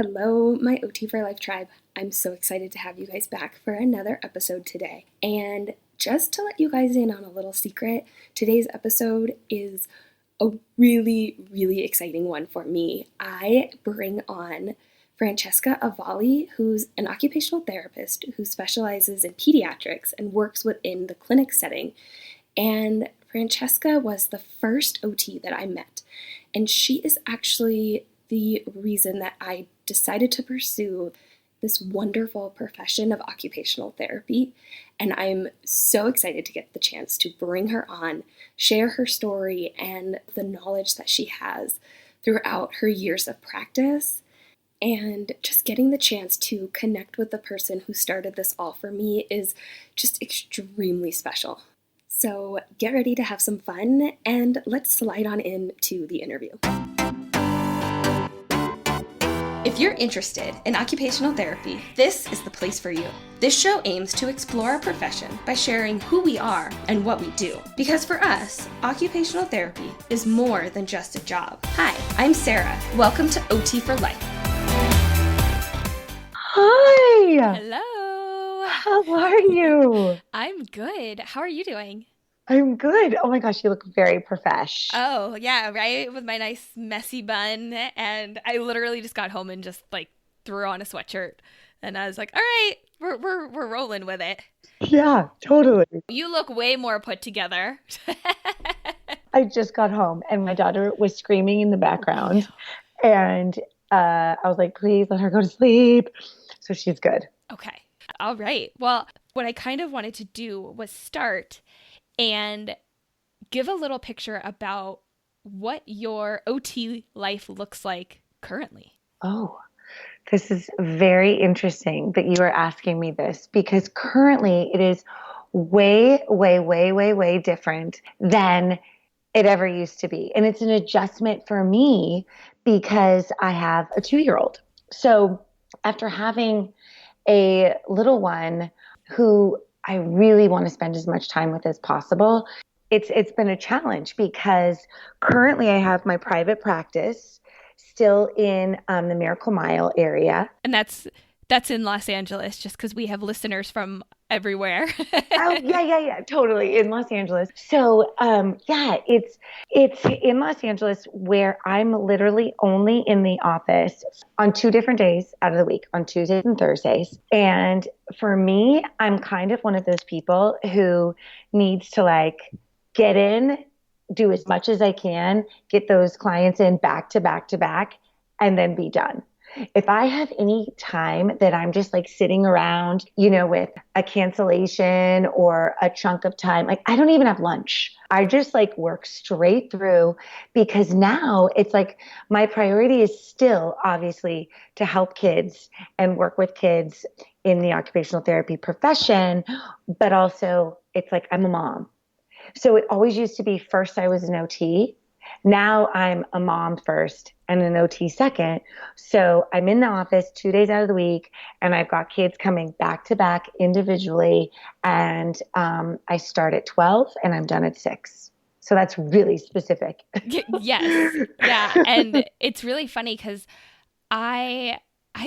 Hello, my OT for Life tribe. I'm so excited to have you guys back for another episode today. And just to let you guys in on a little secret, today's episode is a really exciting one for me. I bring on Francesca Avalli, who's an occupational therapist who specializes in pediatrics and works within the clinic setting. And Francesca was the first OT that I met. And she is actually the reason that I decided to pursue this wonderful profession of occupational therapy. And I'm so excited to get the chance to bring her on, share her story and the knowledge that she has throughout her years of practice, and just getting the chance to connect with the person who started this all for me is just extremely special. So get ready to have some fun, and let's slide on into the interview. If you're interested in occupational therapy, this is the place for you. This show aims to explore our profession by sharing who we are and what we do. Because for us, occupational therapy is more than just a job. Hi, I'm Sarah. Welcome to OT for Life. Hi. Hello. How are you? I'm good. How are you doing? I'm good. Oh my gosh, you look very profesh. Oh, yeah, right? With my nice messy bun. And I literally just got home and just threw on a sweatshirt. And I was like, all right, we're rolling with it. Yeah, totally. You look way more put together. I just got home and my daughter was screaming in the background. And I was like, please let her go to sleep. So she's good. Okay. All right. Well, what I kind of wanted to do was start and give a little picture about what your OT life looks like currently. Oh, this is very interesting that you are asking me this because currently it is way different than it ever used to be. And it's an adjustment for me because I have a 2-year-old. So after having a little one who I really want to spend as much time with as possible, it's been a challenge because currently I have my private practice still in the Miracle Mile area. And that's in Los Angeles, just because we have listeners from everywhere. Oh, yeah, totally, in Los Angeles. So, it's in Los Angeles where I'm literally only in the office on 2 different days out of the week, on Tuesdays and Thursdays. And for me, I'm kind of one of those people who needs to get in, do as much as I can, get those clients in back to back to back, and then be done. If I have any time that I'm just sitting around, with a cancellation or a chunk of time, I don't even have lunch. I just work straight through because now it's my priority is still obviously to help kids and work with kids in the occupational therapy profession, but also it's I'm a mom. So it always used to be first I was an OT. Now I'm a mom first and an OT second. So I'm in the office 2 days out of the week and I've got kids coming back to back individually. And I start at 12 and I'm done at 6. So that's really specific. Yes. Yeah. And it's really funny because I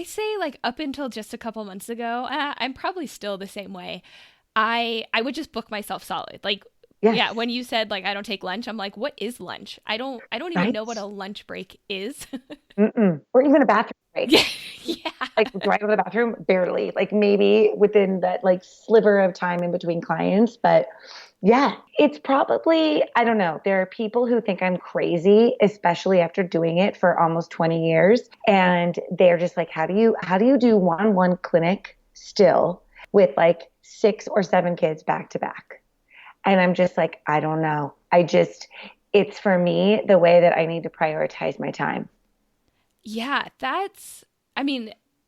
say up until just a couple months ago, I'm probably still the same way. I would just book myself solid. Yes. Yeah, when you said I don't take lunch, I'm like, what is lunch? I don't even know what a lunch break is. Or even a bathroom break. Yeah. Do I go to the bathroom? Barely. Maybe within that sliver of time in between clients. But yeah, it's probably, I don't know. There are people who think I'm crazy, especially after doing it for almost 20 years. And they're just how do you do one-on-one clinic still with 6 or 7 kids back to back? And I'm just I don't know. It's for me, the way that I need to prioritize my time. Yeah,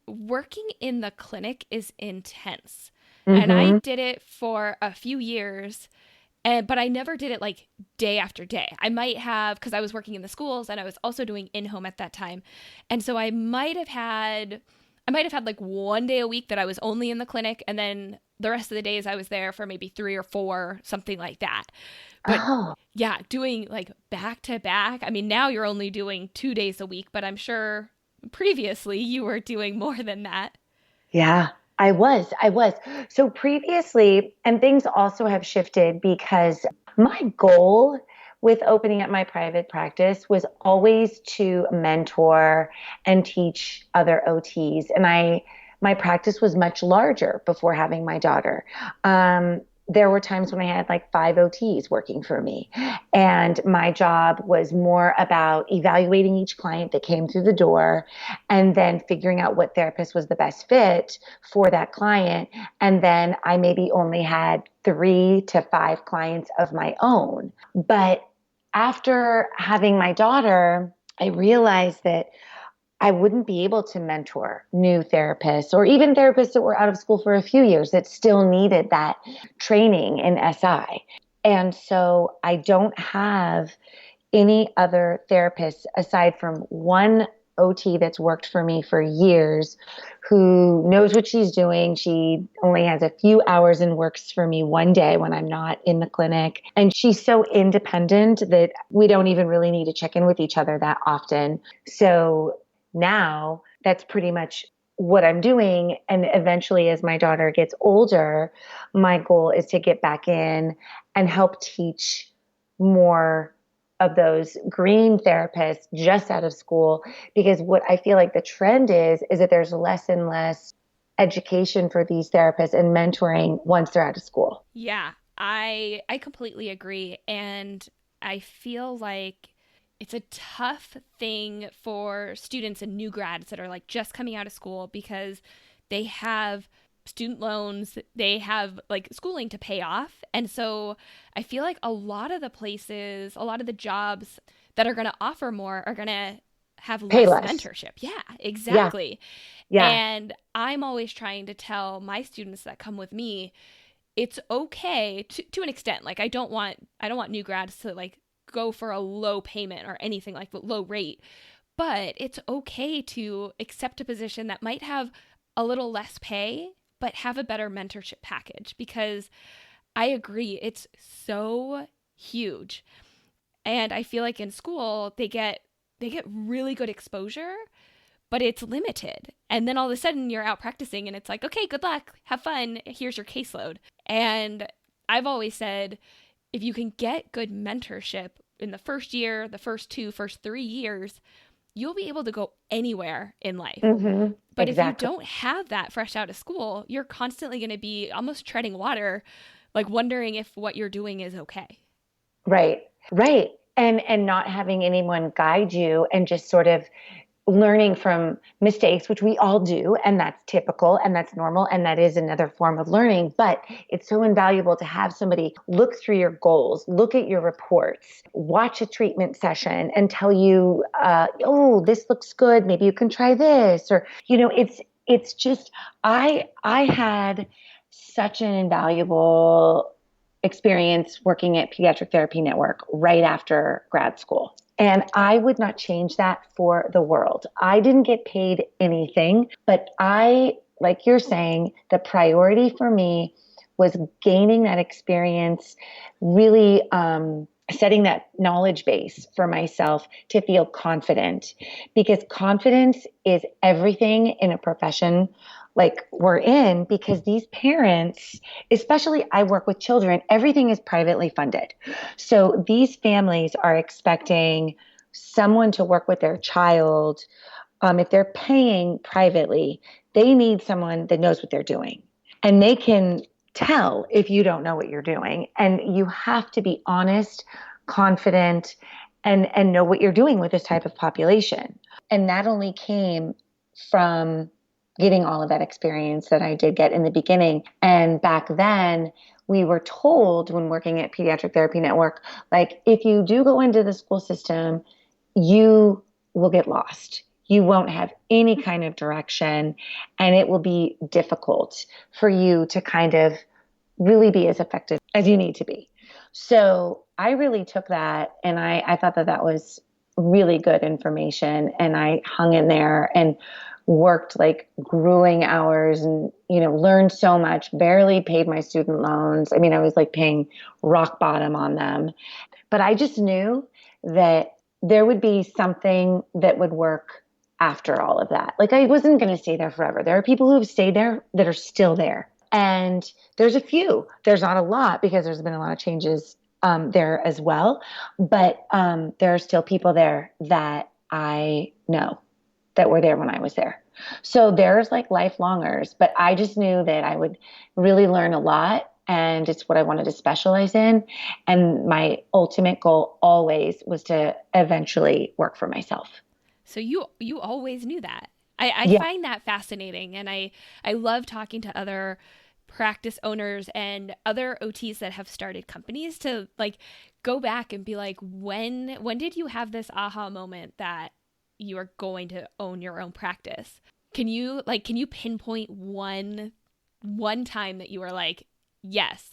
working in the clinic is intense. Mm-hmm. And I did it for a few years, but I never did it day after day. I might have, because I was working in the schools and I was also doing in-home at that time. And so I might have had 1 day a week that I was only in the clinic, and then the rest of the days I was there for maybe 3 or 4, something like that. But yeah, doing back to back. Now you're only doing 2 days a week, but I'm sure previously you were doing more than that. Yeah, I was. So previously, and things also have shifted because my goal with opening up my private practice was always to mentor and teach other OTs. And my practice was much larger before having my daughter. There were times when I had like 5 OTs working for me. And my job was more about evaluating each client that came through the door and then figuring out what therapist was the best fit for that client. And then I maybe only had 3 to 5 clients of my own. But after having my daughter, I realized that I wouldn't be able to mentor new therapists or even therapists that were out of school for a few years that still needed that training in SI. And so I don't have any other therapists aside from one OT that's worked for me for years who knows what she's doing. She only has a few hours and works for me one day when I'm not in the clinic. And she's so independent that we don't even really need to check in with each other that often. So now that's pretty much what I'm doing. And eventually, as my daughter gets older, my goal is to get back in and help teach more of those green therapists just out of school, because what I feel like the trend is that there's less and less education for these therapists and mentoring once they're out of school. Yeah, I completely agree. And I feel like it's a tough thing for students and new grads that are like just coming out of school because they have student loans, they have like schooling to pay off. And so I feel like a lot of the places, a lot of the jobs that are going to offer more are going to have less mentorship. Yeah, exactly. Yeah. And I'm always trying to tell my students that come with me, it's okay to an extent. Like I don't want new grads to like go for a low payment or anything like low rate, but it's okay to accept a position that might have a little less pay but have a better mentorship package, because I agree, it's so huge. And I feel like in school they get really good exposure, but it's limited. And then all of a sudden you're out practicing and it's like, okay, good luck, have fun, here's your caseload. And I've always said, if you can get good mentorship in the first year, the first 3 years, you'll be able to go anywhere in life. Mm-hmm. But exactly. If you don't have that fresh out of school, you're constantly going to be almost treading water, like wondering if what you're doing is okay. Right. And not having anyone guide you and just sort of learning from mistakes, which we all do, and that's typical and that's normal, and that is another form of learning. But it's so invaluable to have somebody look through your goals, look at your reports, watch a treatment session and tell you, oh, this looks good, maybe you can try this. Or, it's just, I had such an invaluable experience working at Pediatric Therapy Network right after grad school. And I would not change that for the world. I didn't get paid anything, but like you're saying, the priority for me was gaining that experience, really setting that knowledge base for myself to feel confident, because confidence is everything in a profession like we're in, because these parents, especially I work with children, everything is privately funded. So these families are expecting someone to work with their child. If they're paying privately, they need someone that knows what they're doing. And they can tell if you don't know what you're doing. And you have to be honest, confident, and know what you're doing with this type of population. And that only came from getting all of that experience that I did get in the beginning. And back then, we were told when working at Pediatric Therapy Network, like, if you do go into the school system, you will get lost. You won't have any kind of direction, and it will be difficult for you to kind of really be as effective as you need to be. So I really took that, and I thought that was really good information, and I hung in there and worked like grueling hours and, learned so much, barely paid my student loans. I mean, I was like paying rock bottom on them, but I just knew that there would be something that would work after all of that. Like I wasn't going to stay there forever. There are people who have stayed there that are still there. And there's a few, there's not a lot because there's been a lot of changes there as well. But there are still people there that I know that were there when I was there. So there's like lifelongers, but I just knew that I would really learn a lot and it's what I wanted to specialize in. And my ultimate goal always was to eventually work for myself. So you always knew that. I Yeah. find that fascinating, and I love talking to other practice owners and other OTs that have started companies to like go back and be like, when did you have this aha moment that you are going to own your own practice? Can you pinpoint one time that you were like, yes,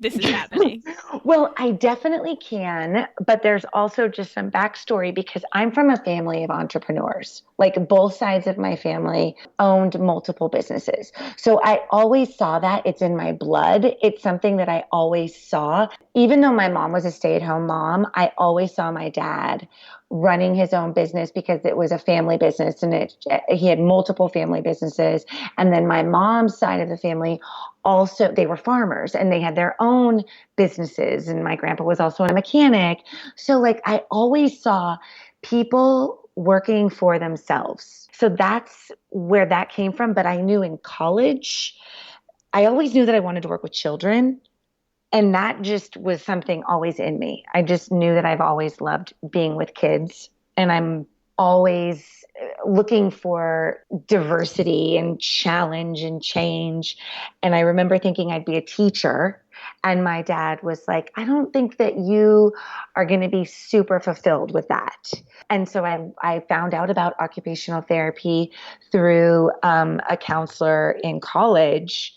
this is happening? Well, I definitely can, but there's also just some backstory because I'm from a family of entrepreneurs. Like both sides of my family owned multiple businesses. So I always saw that. It's in my blood. It's something that I always saw. Even though my mom was a stay-at-home mom, I always saw my dad running his own business because it was a family business and he had multiple family businesses. And then my mom's side of the family also, they were farmers and they had their own businesses. And my grandpa was also a mechanic. So like I always saw people working for themselves. So that's where that came from. But I knew in college, I always knew that I wanted to work with children. And that just was something always in me. I just knew that I've always loved being with kids. And I'm always looking for diversity and challenge and change. And I remember thinking I'd be a teacher. And my dad was like, I don't think that you are going to be super fulfilled with that. And so I found out about occupational therapy through a counselor in college.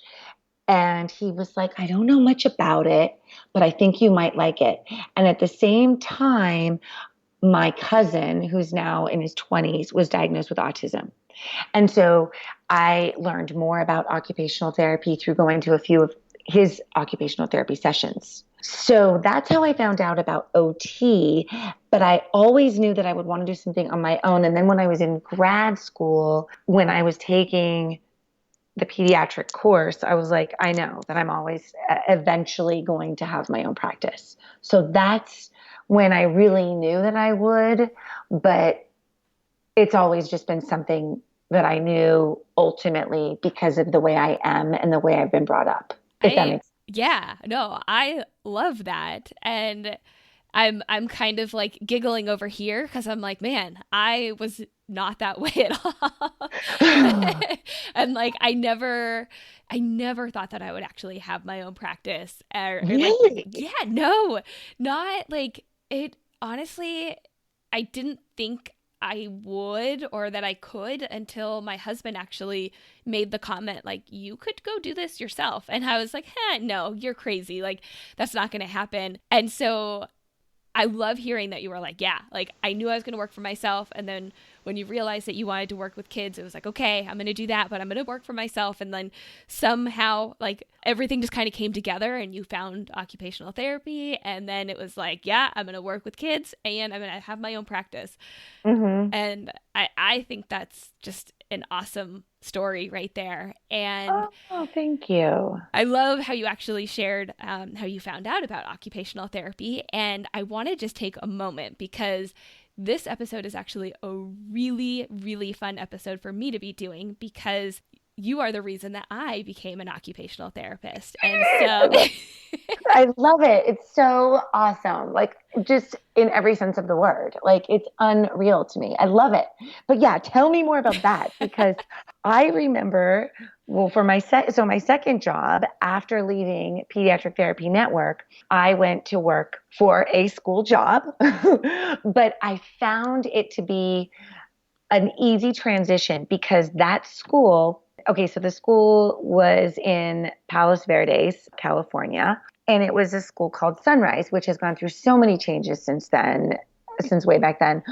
And he was like, I don't know much about it, but I think you might like it. And at the same time, my cousin, who's now in his 20s, was diagnosed with autism. And so I learned more about occupational therapy through going to a few of his occupational therapy sessions. So that's how I found out about OT, but I always knew that I would want to do something on my own. And then when I was in grad school, when I was taking the pediatric course, I was like, I know that I'm always eventually going to have my own practice. So that's when I really knew that I would, but it's always just been something that I knew ultimately because of the way I am and the way I've been brought up. If that makes sense. Yeah, no, I love that. And I'm kind of like giggling over here because I'm like, man, I was not that way at all. And like I never thought that I would actually have my own practice. Really? Like, yeah, no, not like it. Honestly, I didn't think I would or that I could until my husband actually made the comment, like, you could go do this yourself. And I was like, no, you're crazy. Like, that's not going to happen. And so I love hearing that you were like, yeah, like I knew I was going to work for myself. And then when you realized that you wanted to work with kids, it was like, okay, I'm going to do that, but I'm going to work for myself. And then somehow like everything just kind of came together and you found occupational therapy. And then it was like, yeah, I'm going to work with kids and I'm going to have my own practice. Mm-hmm. And I think that's just an awesome story right there. And thank you. I love how you actually shared how you found out about occupational therapy. And I want to just take a moment because this episode is actually a really, really fun episode for me to be doing because you are the reason that I became an occupational therapist. And so I love it. It's so awesome. Like just in every sense of the word, like it's unreal to me. I love it. But yeah, tell me more about that because I remember, well, for my second job after leaving Pediatric Therapy Network, I went to work for a school job, but I found it to be an easy transition because that school, okay, so the school was in Palos Verdes, California, and it was a school called Sunrise, which has gone through so many changes since way back then.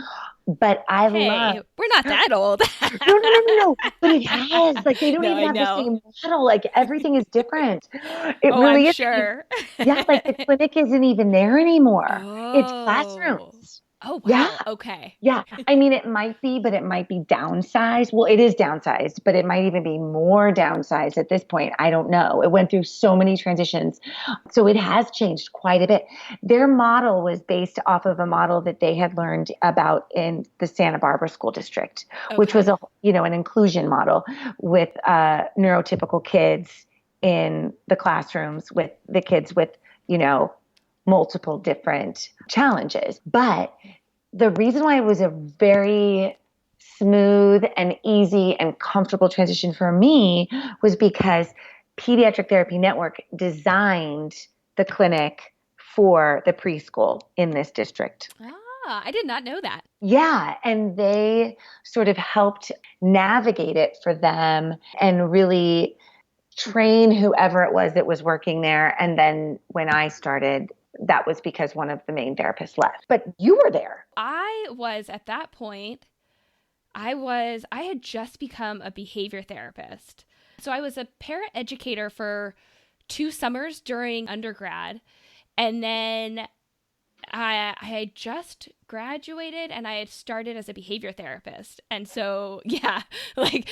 But we're not that old. No. But it has. Like they don't even have the same model. Like everything is different. It really I'm is. Sure. Yeah, like the clinic isn't even there anymore. Oh. It's classrooms. Oh, Yeah. wow. Okay. Yeah. I mean, it might be, but it might be downsized. Well, it is downsized, but it might even be more downsized at this point. I don't know. It went through so many transitions. So it has changed quite a bit. Their model was based off of a model that they had learned about in the Santa Barbara School District, which was Okay. an inclusion model with neurotypical kids in the classrooms with the kids with, multiple different challenges. But the reason why it was a very smooth and easy and comfortable transition for me was because Pediatric Therapy Network designed the clinic for the preschool in this district. Ah, I did not know that. Yeah, and they sort of helped navigate it for them and really train whoever it was that was working there. And then when I started, that was because one of the main therapists left. But you were there. I was at that point, I had just become a behavior therapist. So I was a parent educator for 2 summers during undergrad. And then I had just graduated and I had started as a behavior therapist. And so, yeah, like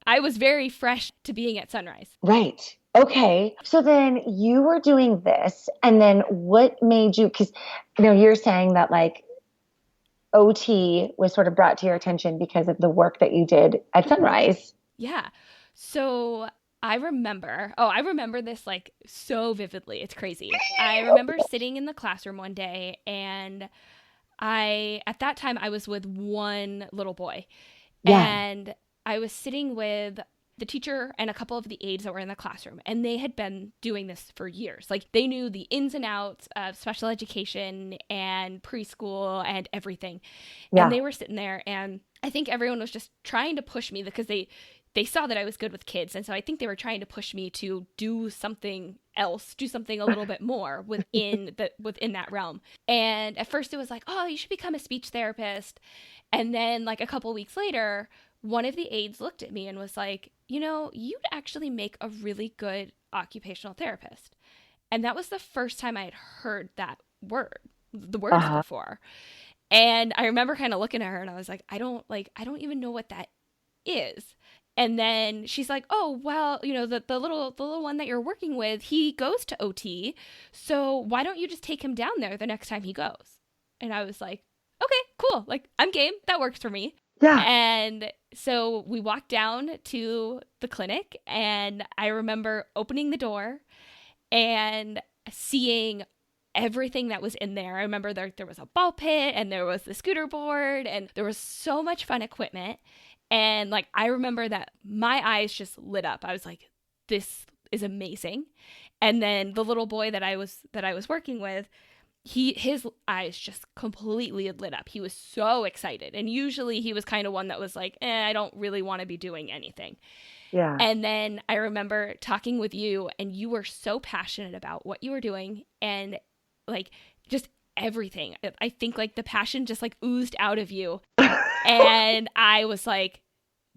I was very fresh to being at Sunrise. Right. Okay. So then you were doing this, and then what made you, because you're saying that like OT was sort of brought to your attention because of the work that you did at Sunrise. Yeah. So I remember this like so vividly. It's crazy. I remember sitting in the classroom one day and at that time I was with one little boy. Yeah. And I was sitting with the teacher and a couple of the aides that were in the classroom, and they had been doing this for years. Like they knew the ins and outs of special education and preschool and everything. Yeah. And they were sitting there, and I think everyone was just trying to push me because they saw that I was good with kids. And so I think they were trying to push me to do something else, do something a little bit more within that realm. And at first it was like, oh, you should become a speech therapist. And then like a couple weeks later, one of the aides looked at me and was like, you'd actually make a really good occupational therapist. And that was the first time I had heard the words before. And I remember kind of looking at her and I was like, I don't even know what that is. And then she's like, oh, well, the little one that you're working with, he goes to OT. So why don't you just take him down there the next time he goes? And I was like, okay, cool. Like, I'm game. That works for me. Yeah. And so we walked down to the clinic, and I remember opening the door and seeing everything that was in there. I remember there was a ball pit, and there was the scooter board, and there was so much fun equipment. And like, I remember that my eyes just lit up. I was like, this is amazing. And then the little boy that I was working with, his eyes just completely lit up. He was so excited. And usually he was kind of one that was like, I don't really want to be doing anything. Yeah. And then I remember talking with you, and you were so passionate about what you were doing and like just everything. I think like the passion just like oozed out of you. And I was like,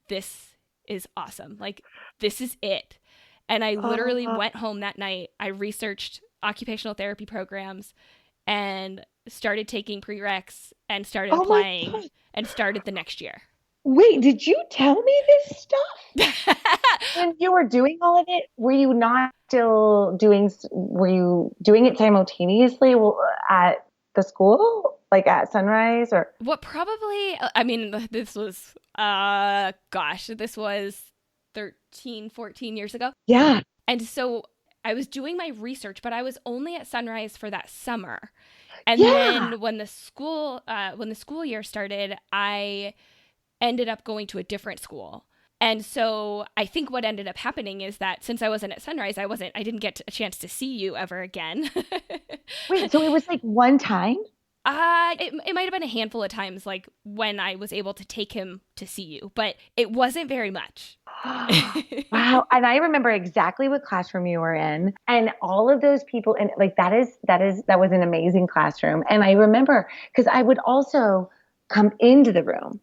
this is awesome. Like, this is it. And I literally went home that night. I researched occupational therapy programs and started taking prereqs and started applying and started the next year. Wait, did you tell me this stuff? When you were doing all of it, were you doing it simultaneously at the school, like at Sunrise, or? What probably, I mean, this was, this was 13, 14 years ago. Yeah. And so I was doing my research, but I was only at Sunrise for that summer. And then when the school year started, I ended up going to a different school. And so I think what ended up happening is that since I wasn't at Sunrise, I didn't get a chance to see you ever again. Wait, so it was like one time? It might have been a handful of times, like when I was able to take him to see you, but it wasn't very much. Wow. And I remember exactly what classroom you were in, and all of those people, and like that was an amazing classroom. And I remember because I would also come into the room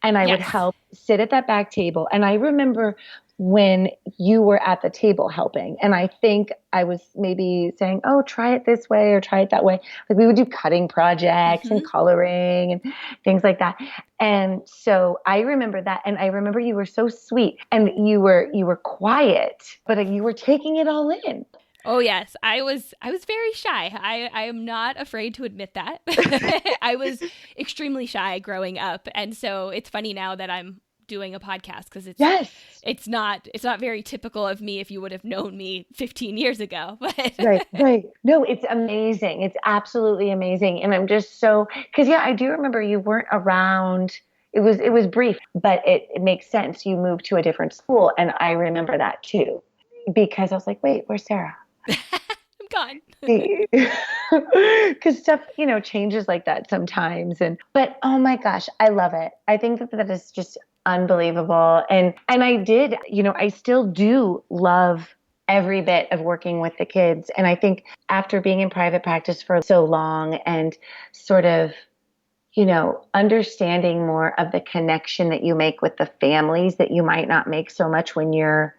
And I would Yes. help sit at that back table. And I remember when you were at the table helping, and I think I was maybe saying, oh, try it this way or try it that way. Like we would do cutting projects and coloring and things like that. And so I remember that. And I remember you were so sweet and you were quiet, but you were taking it all in. Oh yes, I was very shy. I am not afraid to admit that. I was extremely shy growing up, and so it's funny now that I'm doing a podcast because it's not very typical of me if you would have known me 15 years ago. But Right. No, it's amazing. It's absolutely amazing. And I'm just so, because yeah, I do remember you weren't around. It was brief, but it makes sense. You moved to a different school. And I remember that too, because I was like, wait, where's Sarah? I'm gone. Because stuff, changes like that sometimes. But oh my gosh, I love it. I think that is just unbelievable. And I still do love every bit of working with the kids. And I think after being in private practice for so long and sort of, understanding more of the connection that you make with the families that you might not make so much when you're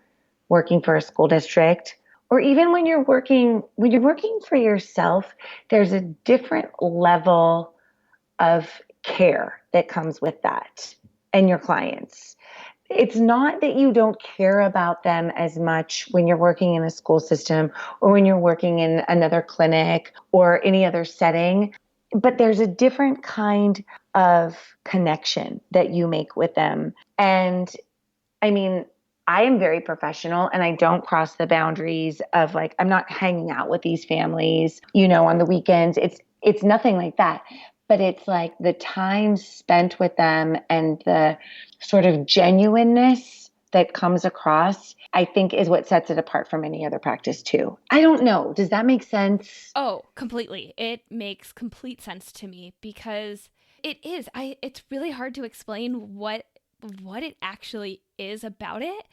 working for a school district. Or even when you're working for yourself, there's a different level of care that comes with that and your clients. It's not that you don't care about them as much when you're working in a school system or when you're working in another clinic or any other setting, but there's a different kind of connection that you make with them. And I mean, I am very professional and I don't cross the boundaries of like, I'm not hanging out with these families, on the weekends. It's nothing like that, but it's like the time spent with them and the sort of genuineness that comes across, I think is what sets it apart from any other practice too. I don't know. Does that make sense? Oh, completely. It makes complete sense to me because it's really hard to explain what it actually is about it,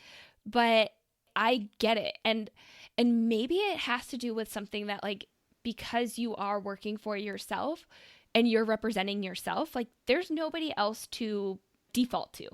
but I get it. And maybe it has to do with something that like because you are working for yourself and you're representing yourself, like there's nobody else to default to.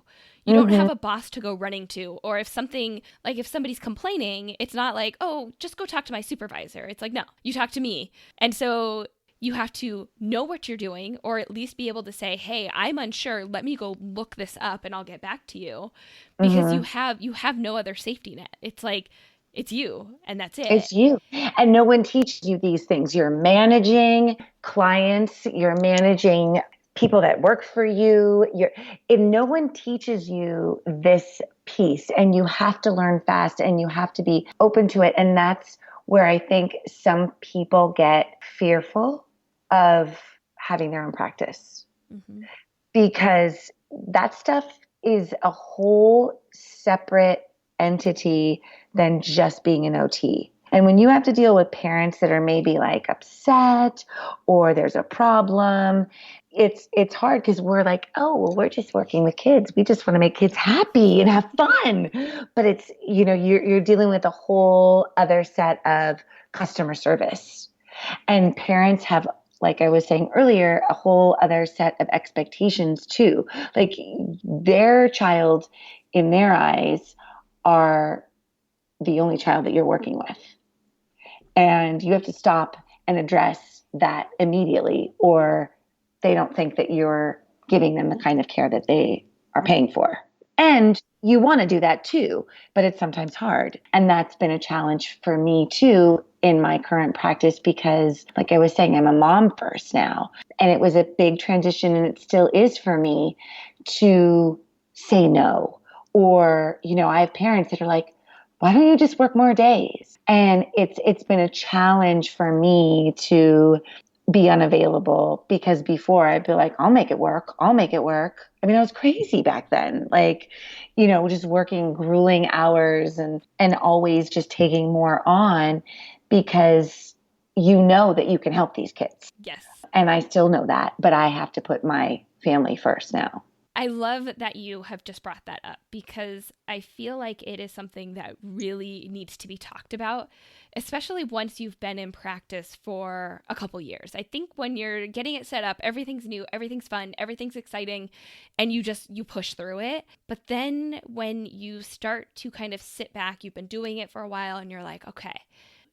You don't have a boss to go running to, or if somebody's complaining, it's not like, oh, just go talk to my supervisor. It's like, no, you talk to me. And so you have to know what you're doing, or at least be able to say, hey, I'm unsure. Let me go look this up and I'll get back to you, because you have no other safety net. It's like, it's you and that's it. It's you. And no one teaches you these things. You're managing clients, you're managing people that work for you. And no one teaches you this piece, and you have to learn fast and you have to be open to it. And that's where I think some people get fearful of having their own practice, because that stuff is a whole separate entity than just being an OT. And when you have to deal with parents that are maybe like upset or there's a problem, it's hard because we're like, oh, well, we're just working with kids. We just want to make kids happy and have fun. But it's, you're dealing with a whole other set of customer service. And parents have, like I was saying earlier, a whole other set of expectations too. Like their child in their eyes are the only child that you're working with. And you have to stop and address that immediately, or they don't think that you're giving them the kind of care that they are paying for. And you want to do that too, but it's sometimes hard. And that's been a challenge for me too in my current practice, because like I was saying, I'm a mom first now. And it was a big transition, and it still is for me to say no. Or, I have parents that are like, why don't you just work more days? And it's been a challenge for me to be unavailable, because before I'd be like, I'll make it work. I mean, I was crazy back then, like, just working grueling hours and always just taking more on, because that you can help these kids. Yes. And I still know that, but I have to put my family first now. I love that you have just brought that up because I feel like it is something that really needs to be talked about, especially once you've been in practice for a couple years. I think when you're getting it set up, everything's new, everything's fun, everything's exciting, and you push through it. But then when you start to kind of sit back, you've been doing it for a while and you're like, okay,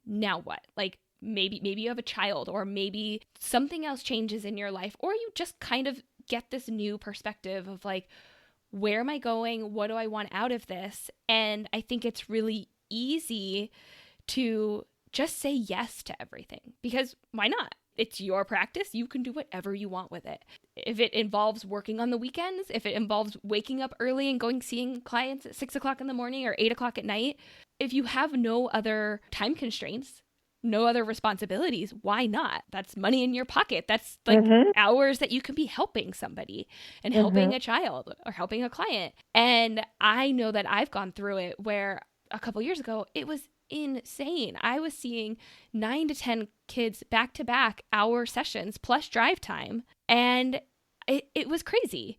now what? Like maybe you have a child, or maybe something else changes in your life, or you just kind of get this new perspective of like, where am I going? What do I want out of this? And I think it's really easy to just say yes to everything, because why not? It's your practice. You can do whatever you want with it. If it involves working on the weekends, if it involves waking up early and seeing clients at 6 o'clock in the morning or 8 o'clock at night, if you have no other time constraints, no other responsibilities, why not? That's money in your pocket. That's like hours that you can be helping somebody and helping a child or helping a client. And I know that I've gone through it where a couple years ago, it was insane. I was seeing 9 to 10 kids back to back hour sessions plus drive time. And it was crazy.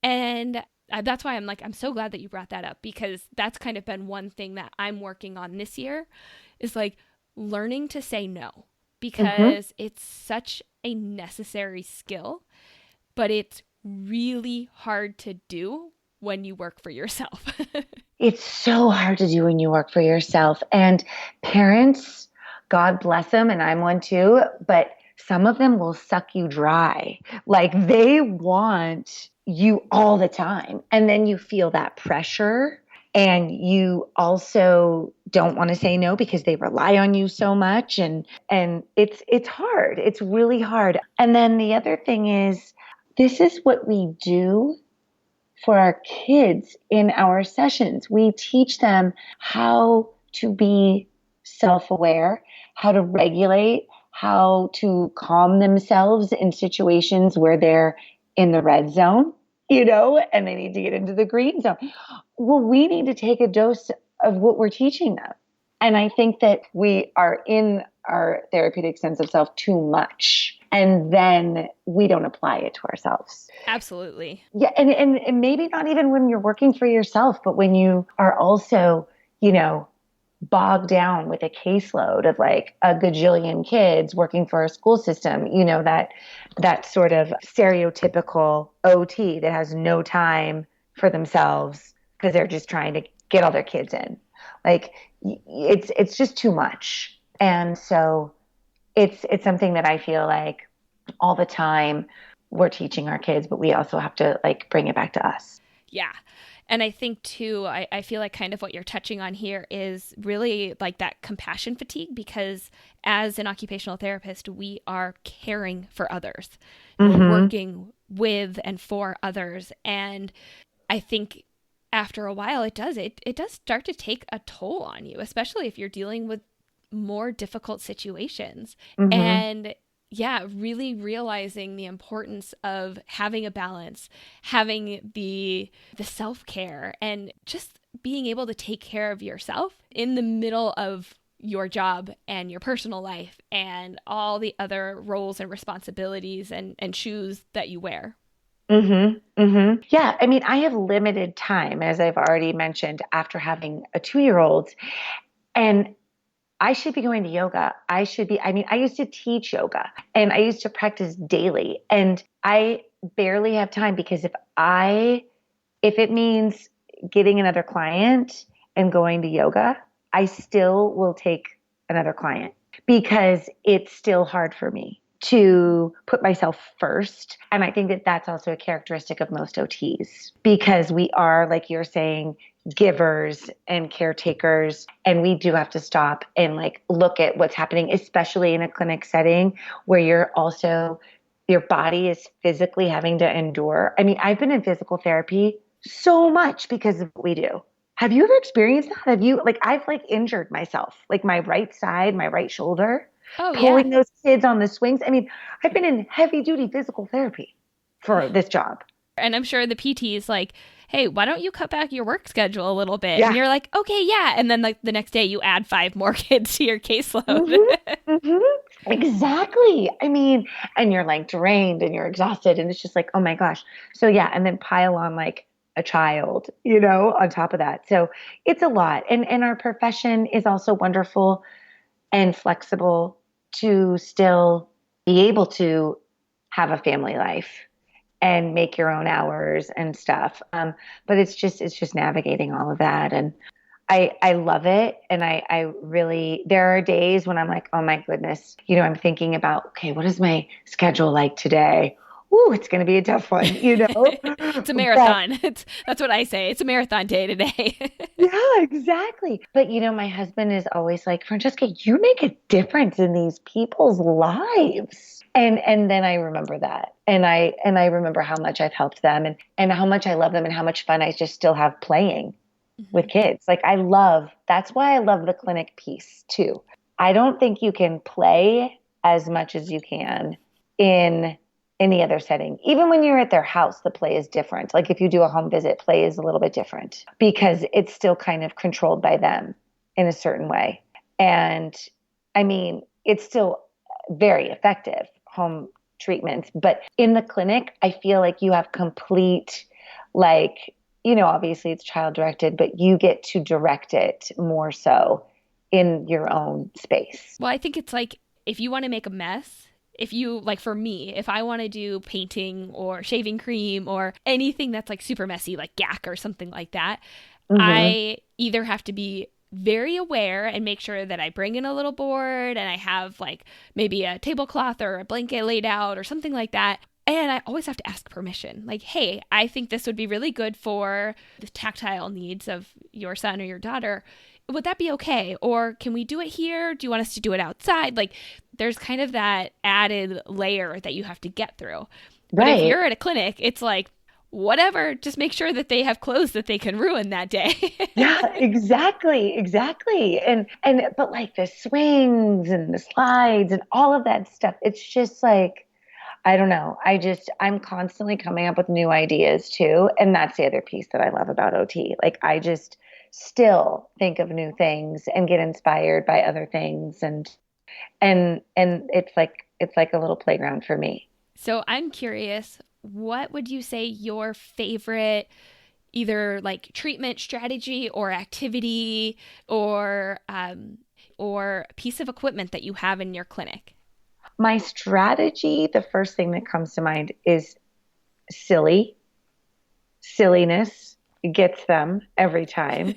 And that's why I'm so glad that you brought that up, because that's kind of been one thing that I'm working on this year is like learning to say no, because it's such a necessary skill, but it's really hard to do when you work for yourself. It's so hard to do when you work for yourself. And parents, God bless them, and I'm one too, but some of them will suck you dry. Like they want you all the time. And then you feel that pressure. And you also don't want to say no because they rely on you so much. And it's hard. It's really hard. And then the other thing is, this is what we do for our kids in our sessions. We teach them how to be self-aware, how to regulate, how to calm themselves in situations where they're in the red zone, and they need to get into the green zone. Well, we need to take a dose of what we're teaching them. And I think that we are in our therapeutic sense of self too much. And then we don't apply it to ourselves. Absolutely. Yeah. And maybe not even when you're working for yourself, but when you are also, bogged down with a caseload of like a gajillion kids working for a school system, that sort of stereotypical OT that has no time for themselves because they're just trying to get all their kids in. Like it's just too much. And so it's something that I feel like all the time we're teaching our kids, but we also have to like bring it back to us. Yeah. And I think too, I feel like kind of what you're touching on here is really like that compassion fatigue, because as an occupational therapist, we are caring for others, we're working with and for others. And I think after a while, it does start to take a toll on you, especially if you're dealing with more difficult situations. And yeah, really realizing the importance of having a balance, having the self-care, and just being able to take care of yourself in the middle of your job and your personal life and all the other roles and responsibilities and shoes that you wear. Yeah. I mean, I have limited time, as I've already mentioned, after having a 2-year-old, and I should be going to yoga. I used to teach yoga and I used to practice daily, and I barely have time because if it means getting another client and going to yoga, I still will take another client because it's still hard for me to put myself first. And I think that that's also a characteristic of most OTs, because we are, like you're saying, givers and caretakers, and we do have to stop and like look at what's happening, especially in a clinic setting where your body is physically having to endure. I mean, I've been in physical therapy so much because of what we do. Have you ever experienced that? I've injured myself, like my right side, my right shoulder, pulling those kids on the swings. I mean, I've been in heavy duty physical therapy for this job. And I'm sure the PT is like, hey, why don't you cut back your work schedule a little bit? Yeah. And you're like, okay, yeah. And then like the next day you add 5 more kids to your caseload. Exactly. I mean, and you're like drained and you're exhausted and it's just like, oh my gosh. So yeah, and then pile on like a child, on top of that. So it's a lot. And our profession is also wonderful and flexible to still be able to have a family life and make your own hours and stuff. But it's just navigating all of that. And I love it. And I really, there are days when I'm like, oh my goodness, I'm thinking about, okay, what is my schedule like today? Ooh, it's going to be a tough one. It's a But marathon. That's what I say. It's a marathon day today. yeah, exactly. But my husband is always like, Francesca, you make a difference in these people's lives. And then I remember that. And I remember how much I've helped them and how much I love them and how much fun I just still have playing with kids. Like that's why I love the clinic piece too. I don't think you can play as much as you can in any other setting. Even when you're at their house, the play is different. Like if you do a home visit, play is a little bit different because it's still kind of controlled by them in a certain way. And I mean, it's still very effective home treatments, but in the clinic, I feel like you have complete, like, obviously it's child directed, but you get to direct it more so in your own space. Well, I think it's like if you want to make a mess, if you like for me, if I want to do painting or shaving cream or anything that's like super messy, like gack or something like that, I either have to be very aware and make sure that I bring in a little board and I have like maybe a tablecloth or a blanket laid out or something like that. And I always have to ask permission. Like, hey, I think this would be really good for the tactile needs of your son or your daughter. Would that be okay? Or can we do it here? Do you want us to do it outside? Like, there's kind of that added layer that you have to get through. But if Right. you're at a clinic, it's like, whatever, just make sure that they have clothes that they can ruin that day. Yeah, exactly, exactly. And but like the swings and the slides and all of that stuff, it's just like I don't know. I'm constantly coming up with new ideas too. And that's the other piece that I love about OT. Like I just still think of new things and get inspired by other things and it's like a little playground for me. So I'm curious, what would you say your favorite either like treatment strategy or activity or piece of equipment that you have in your clinic? My strategy, the first thing that comes to mind is silliness gets them every time.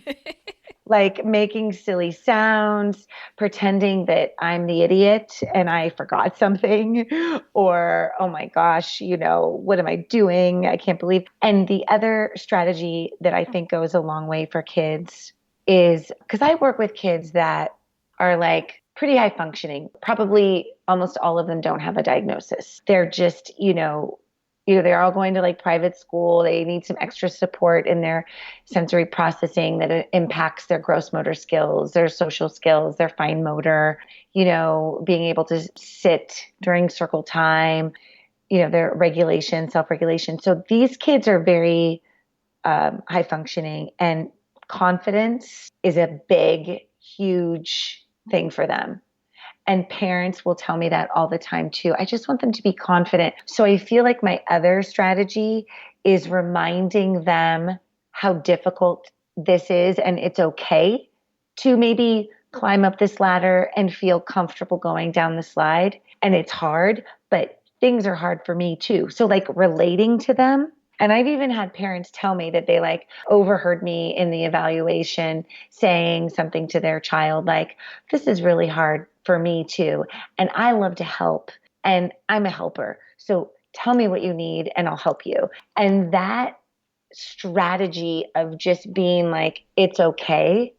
Like making silly sounds, pretending that I'm the idiot and I forgot something, or, oh my gosh, what am I doing? I can't believe. And the other strategy that I think goes a long way for kids is because I work with kids that are like pretty high functioning. Probably almost all of them don't have a diagnosis. They're just, they're all going to like private school. They need some extra support in their sensory processing that impacts their gross motor skills, their social skills, their fine motor, being able to sit during circle time, their regulation, self-regulation. So these kids are very high functioning and confidence is a big, huge thing for them. And parents will tell me that all the time too. I just want them to be confident. So I feel like my other strategy is reminding them how difficult this is and it's okay to maybe climb up this ladder and feel comfortable going down the slide. And it's hard, but things are hard for me too. So like relating to them. And I've even had parents tell me that they like overheard me in the evaluation saying something to their child like, this is really hard for me too. And I love to help and I'm a helper. So tell me what you need and I'll help you. And that strategy of just being like, it's okay,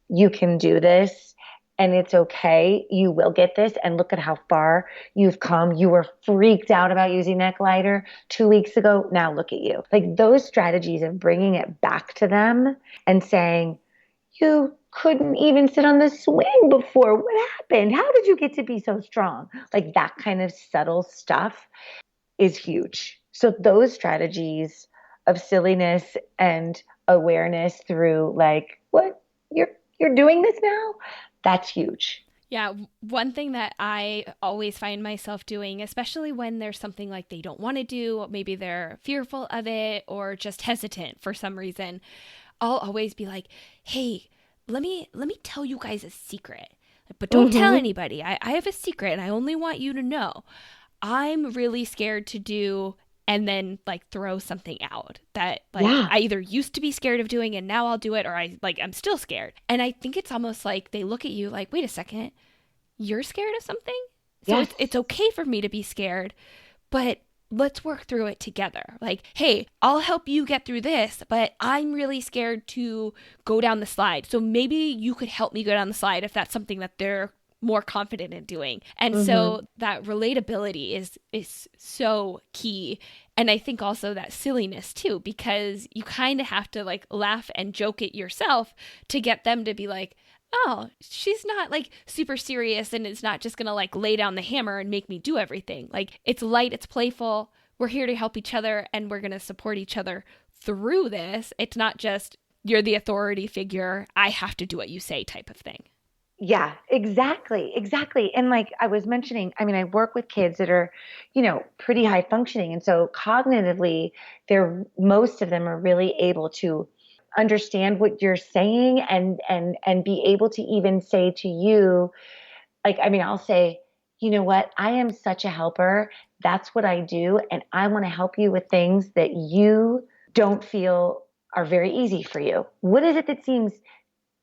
you can do this. And it's okay. You will get this. And look at how far you've come. You were freaked out about using that glider 2 weeks ago. Now look at you. Like those strategies of bringing it back to them and saying, you couldn't even sit on the swing before. What happened? How did you get to be so strong? Like that kind of subtle stuff is huge. So those strategies of silliness and awareness through like, what, you're doing this now? That's huge. Yeah, one thing that I always find myself doing, especially when there's something like they don't want to do, maybe they're fearful of it or just hesitant for some reason, I'll always be like, "Hey, let me tell you guys a secret. But don't tell Mm-hmm. anybody. I have a secret and I only want you to know. I'm really scared to do," and then like throw something out that like Yeah. I either used to be scared of doing and now I'll do it, or I'm still scared. And I think it's almost like they look at you like, "Wait a second, you're scared of something? So Yes. it's okay for me to be scared, but let's work through it together. Like, hey, I'll help you get through this, but I'm really scared to go down the slide. So maybe you could help me go down the slide if that's something that they're more confident in doing." And Mm-hmm. so that relatability is so key. And I think also that silliness too, because you kind of have to like laugh and joke it yourself to get them to be like, "Oh, she's not like super serious and it's not just gonna like lay down the hammer and make me do everything. Like it's light, it's playful. We're here to help each other and we're gonna support each other through this. It's not just you're the authority figure, I have to do what you say type of thing." Yeah, exactly. Exactly. And like I was mentioning, I mean, I work with kids that are, pretty high functioning. And so cognitively, most of them are really able to understand what you're saying and be able to even say to you, like, I mean, I'll say, you know what? I am such a helper. That's what I do. And I want to help you with things that you don't feel are very easy for you. What is it that seems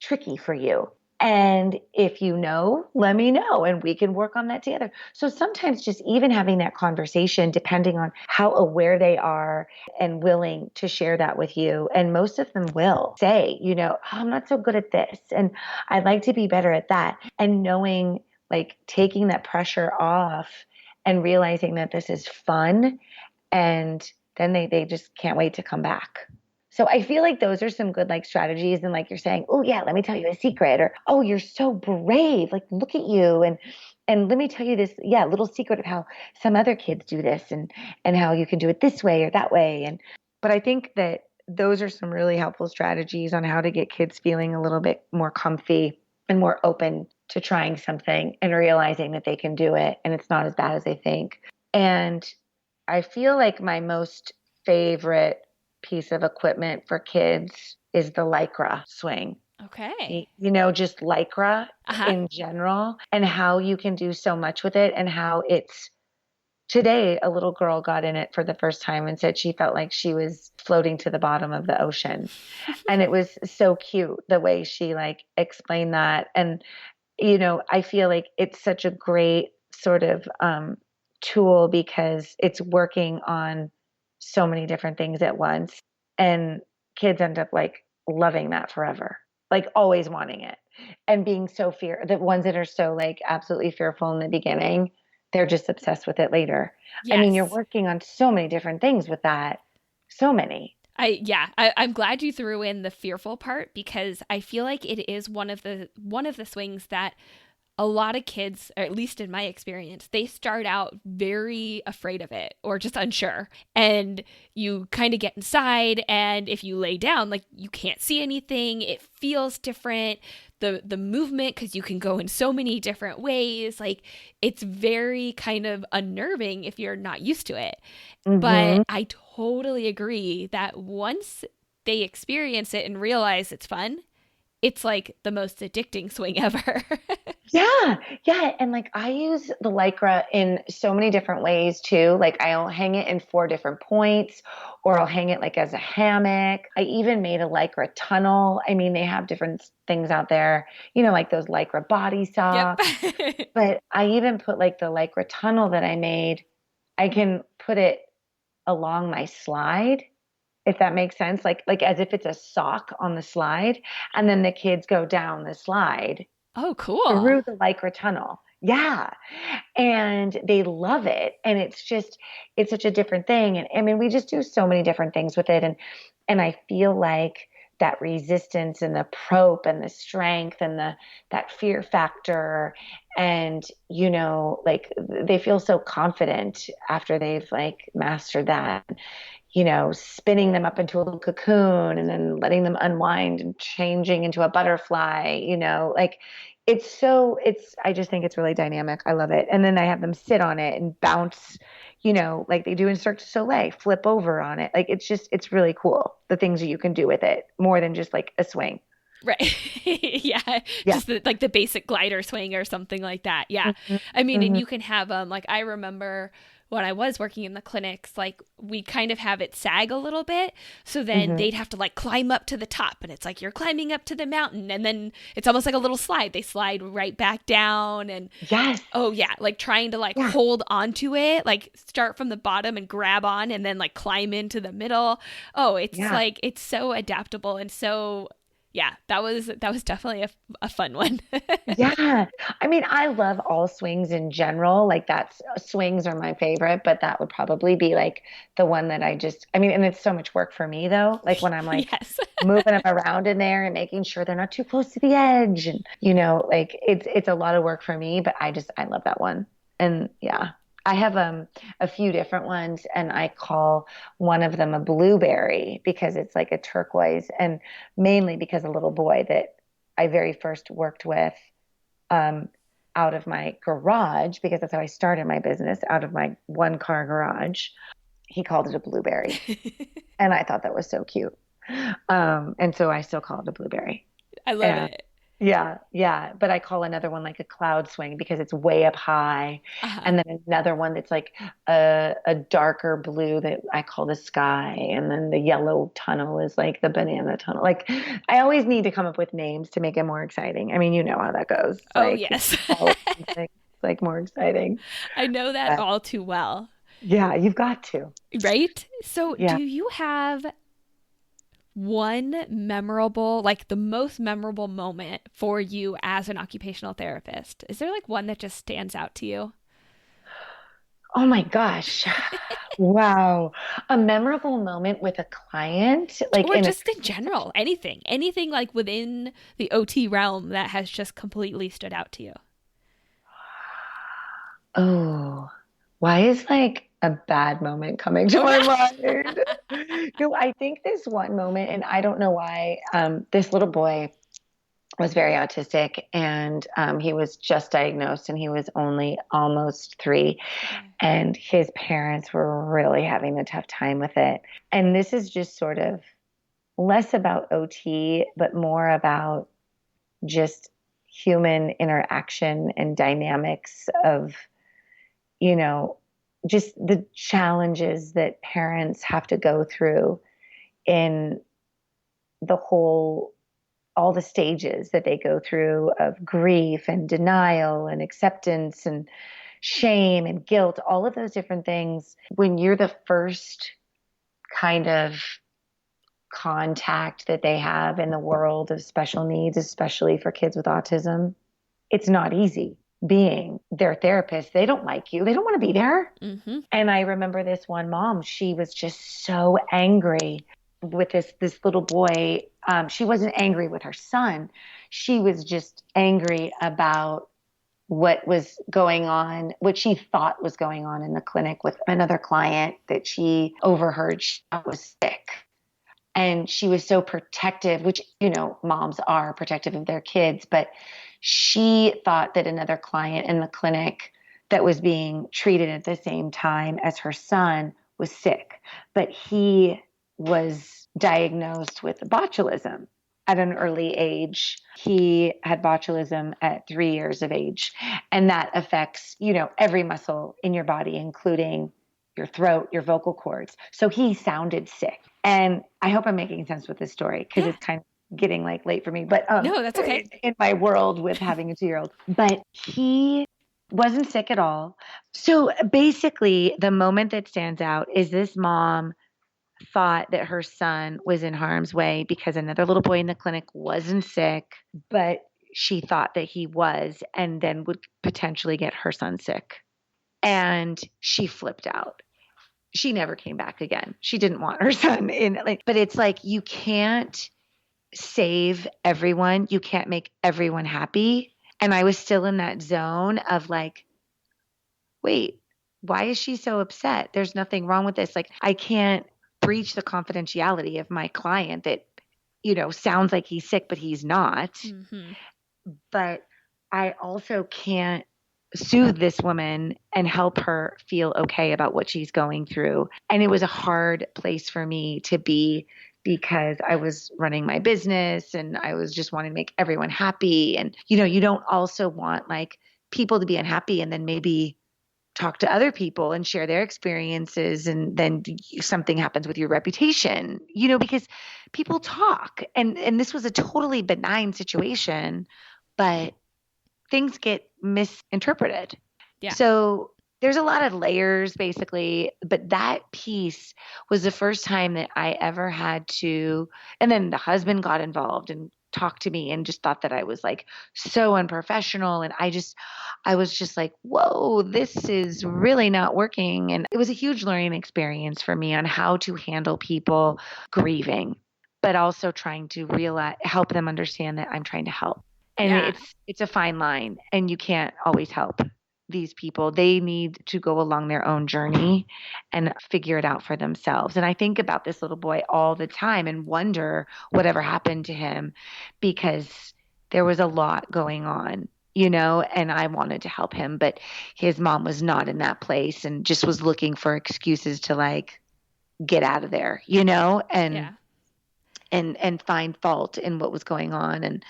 tricky for you? And if you know, let me know and we can work on that together. So sometimes just even having that conversation, depending on how aware they are and willing to share that with you. And most of them will say, "Oh, I'm not so good at this. And I'd like to be better at that." And knowing, like taking that pressure off and realizing that this is fun. And then they just can't wait to come back. So I feel like those are some good like strategies. And like you're saying, "Oh yeah, let me tell you a secret," or, "Oh, you're so brave. Like look at you." And let me tell you this, yeah, little secret of how some other kids do this and how you can do it this way or that way. But I think that those are some really helpful strategies on how to get kids feeling a little bit more comfy and more open to trying something and realizing that they can do it and it's not as bad as they think. And I feel like my most favorite piece of equipment for kids is the Lycra swing. Okay. Just Lycra Uh-huh. in general and how you can do so much with it and how it's today a little girl got in it for the first time and said she felt like she was floating to the bottom of the ocean. And it was so cute the way she like explained that. And I feel like it's such a great sort of tool because it's working on so many different things at once. And kids end up like loving that forever, like always wanting it and being so the ones that are so like absolutely fearful in the beginning, they're just obsessed with it later. I mean, you're Yes. working on so many different things with that. So many. I'm glad you threw in the fearful part because I feel like it is one of the swings that a lot of kids, or at least in my experience, they start out very afraid of it or just unsure. And you kind of get inside, and if you lay down, like you can't see anything, it feels different. The movement, because you can go in so many different ways, like it's very kind of unnerving if you're not used to it. But Mm-hmm. I totally agree that once they experience it and realize it's fun, it's like the most addicting swing ever. Yeah, yeah. And like I use the Lycra in so many different ways too. Like I'll hang it in 4 different points, or I'll hang it like as a hammock. I even made a Lycra tunnel. I mean, they have different things out there, like those Lycra body Yep. socks. But I even put like the Lycra tunnel that I made, I can put it along my slide, if that makes sense. Like as if it's a sock on the slide. And then the kids go down the slide Oh, cool. through the Lycra tunnel. Yeah. And they love it. And it's such a different thing. And I mean, we just do so many different things with it. And I feel like that resistance and the probe and the strength and that fear factor. And, like they feel so confident after they've like mastered that. spinning them up into a little cocoon and then letting them unwind and changing into a butterfly, like I just think it's really dynamic. I love it. And then I have them sit on it and bounce, like they do in Cirque du Soleil, flip over on it. Like it's really cool. The things that you can do with it more than just like a swing. Right. Yeah. Just like the basic glider swing or something like that. Yeah. Mm-hmm. I mean, Mm-hmm. and you can have like I remember when I was working in the clinics, like we kind of have it sag a little bit. So then Mm-hmm. they'd have to like climb up to the top, and it's like you're climbing up to the mountain, and then it's almost like a little slide. They slide right back down, and Yes. oh yeah, like trying to like hold onto it, like start from the bottom and grab on and then like climb into the middle. Oh, it's like it's so adaptable and so yeah, that was definitely a fun one. Yeah. I mean, I love all swings in general. Like swings are my favorite, but that would probably be like the one that and it's so much work for me though. Like when I'm like Yes. moving them around in there and making sure they're not too close to the edge and, like it's a lot of work for me, but I love that one. And yeah. I have a few different ones, and I call one of them a blueberry because it's like a turquoise, and mainly because a little boy that I very first worked with out of my garage, because that's how I started my business, out of my one car garage, he called it a blueberry. And I thought that was so cute. And so I still call it a blueberry. I love it. Yeah, yeah. But I call another one like a cloud swing because it's way up high. Uh-huh. And then another one that's like a darker blue that I call the sky. And then the yellow tunnel is like the banana tunnel. Like I always need to come up with names to make it more exciting. I mean, you know how that goes. Oh, like, yes. It's like more exciting. I know that all too well. Yeah, you've got to. Right? So Yeah. do you have one memorable, like the most memorable moment for you as an occupational therapist? Is there like one that just stands out to you? Oh my gosh. Wow. A memorable moment with a client, like Or just in general, anything like within the OT realm that has just completely stood out to you. oh, why is like a bad moment coming to my mind? No, I think this one moment, and I don't know why, this little boy was very autistic, and he was just diagnosed, and he was only almost 3. And his parents were really having a tough time with it. And this is just sort of less about OT, but more about just human interaction and dynamics of, just the challenges that parents have to go through in all the stages that they go through of grief and denial and acceptance and shame and guilt, all of those different things. When you're the first kind of contact that they have in the world of special needs, especially for kids with autism, it's not easy being their therapist. They don't like you. They don't want to be there. Mm-hmm. And I remember this one mom, she was just so angry with this little boy. She wasn't angry with her son. She was just angry about what was going on, what she thought was going on in the clinic with another client that she overheard she was sick. And she was so protective, which, moms are protective of their kids, but she thought that another client in the clinic that was being treated at the same time as her son was sick, but he was diagnosed with botulism at an early age. He had botulism at 3 years of age, and that affects, every muscle in your body, including your throat, your vocal cords. So he sounded sick. And I hope I'm making sense with this story because it's kind of getting like late for me, but no, that's okay. In my world with having a 2-year-old, but he wasn't sick at all. So basically the moment that stands out is this mom thought that her son was in harm's way because another little boy in the clinic wasn't sick, but she thought that he was, and then would potentially get her son sick. And she flipped out. She never came back again. She didn't want her son in, but it's like, you can't save everyone. You can't make everyone happy. And I was still in that zone of like, wait, why is she so upset? There's nothing wrong with this. Like, I can't breach the confidentiality of my client that, sounds like he's sick, but he's not. Mm-hmm. But I also can't soothe this woman and help her feel okay about what she's going through. And it was a hard place for me to be because I was running my business and I was just wanting to make everyone happy. And, you don't also want like people to be unhappy and then maybe talk to other people and share their experiences. And then something happens with your reputation, because people talk and this was a totally benign situation, but things get misinterpreted. Yeah. So there's a lot of layers basically, but that piece was the first time that I ever had to, and then the husband got involved and talked to me and just thought that I was like so unprofessional. And I was just like, whoa, this is really not working. And it was a huge learning experience for me on how to handle people grieving, but also trying to help them understand that I'm trying to help. And it's a fine line and you can't always help these people. They need to go along their own journey and figure it out for themselves. And I think about this little boy all the time and wonder whatever happened to him because there was a lot going on, and I wanted to help him, but his mom was not in that place and just was looking for excuses to like get out of there, and find fault in what was going on.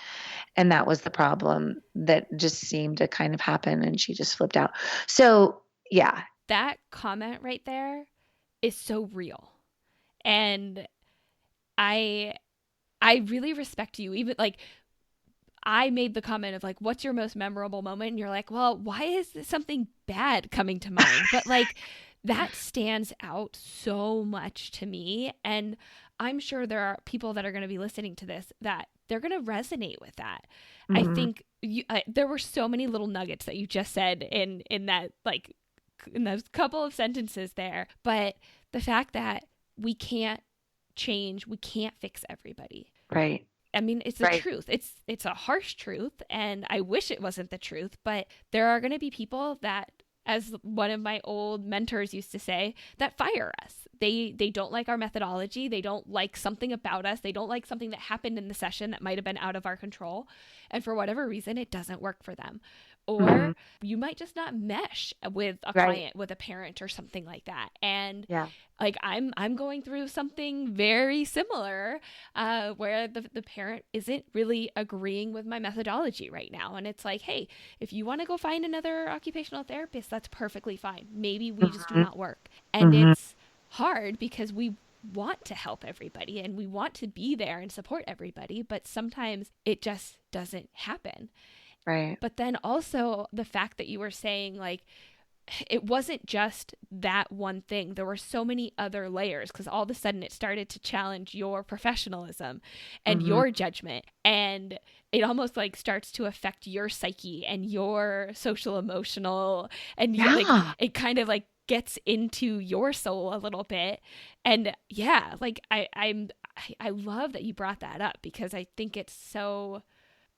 And that was the problem that just seemed to kind of happen and she just flipped out. So, yeah. That comment right there is so real. And I really respect you. Even like I made the comment of like, what's your most memorable moment? And you're like, well, why is something bad coming to mind? But like that stands out so much to me. And I'm sure there are people that are going to be listening to this that they're going to resonate with that. Mm-hmm. I think there were so many little nuggets that you just said in that, like in those couple of sentences there. But the fact that we can't change, we can't fix everybody. Right. I mean, it's the truth. It's a harsh truth, and I wish it wasn't the truth, but there are going to be people that, as one of my old mentors used to say, that fire us. They don't like our methodology. They don't like something about us. They don't like something that happened in the session that might have been out of our control. And for whatever reason, it doesn't work for them. Or you might just not mesh with a client, with a parent or something like that. And like I'm going through something very similar where the parent isn't really agreeing with my methodology right now. And it's like, hey, if you want to go find another occupational therapist, that's perfectly fine. Maybe we just do not work. And it's hard because we want to help everybody and we want to be there and support everybody, but sometimes it just doesn't happen. Right. But then also the fact that you were saying like it wasn't just that one thing. There were so many other layers because all of a sudden it started to challenge your professionalism and your judgment. And it almost like starts to affect your psyche and your social emotional and like it kind of like gets into your soul a little bit. And like I love that you brought that up because I think it's so,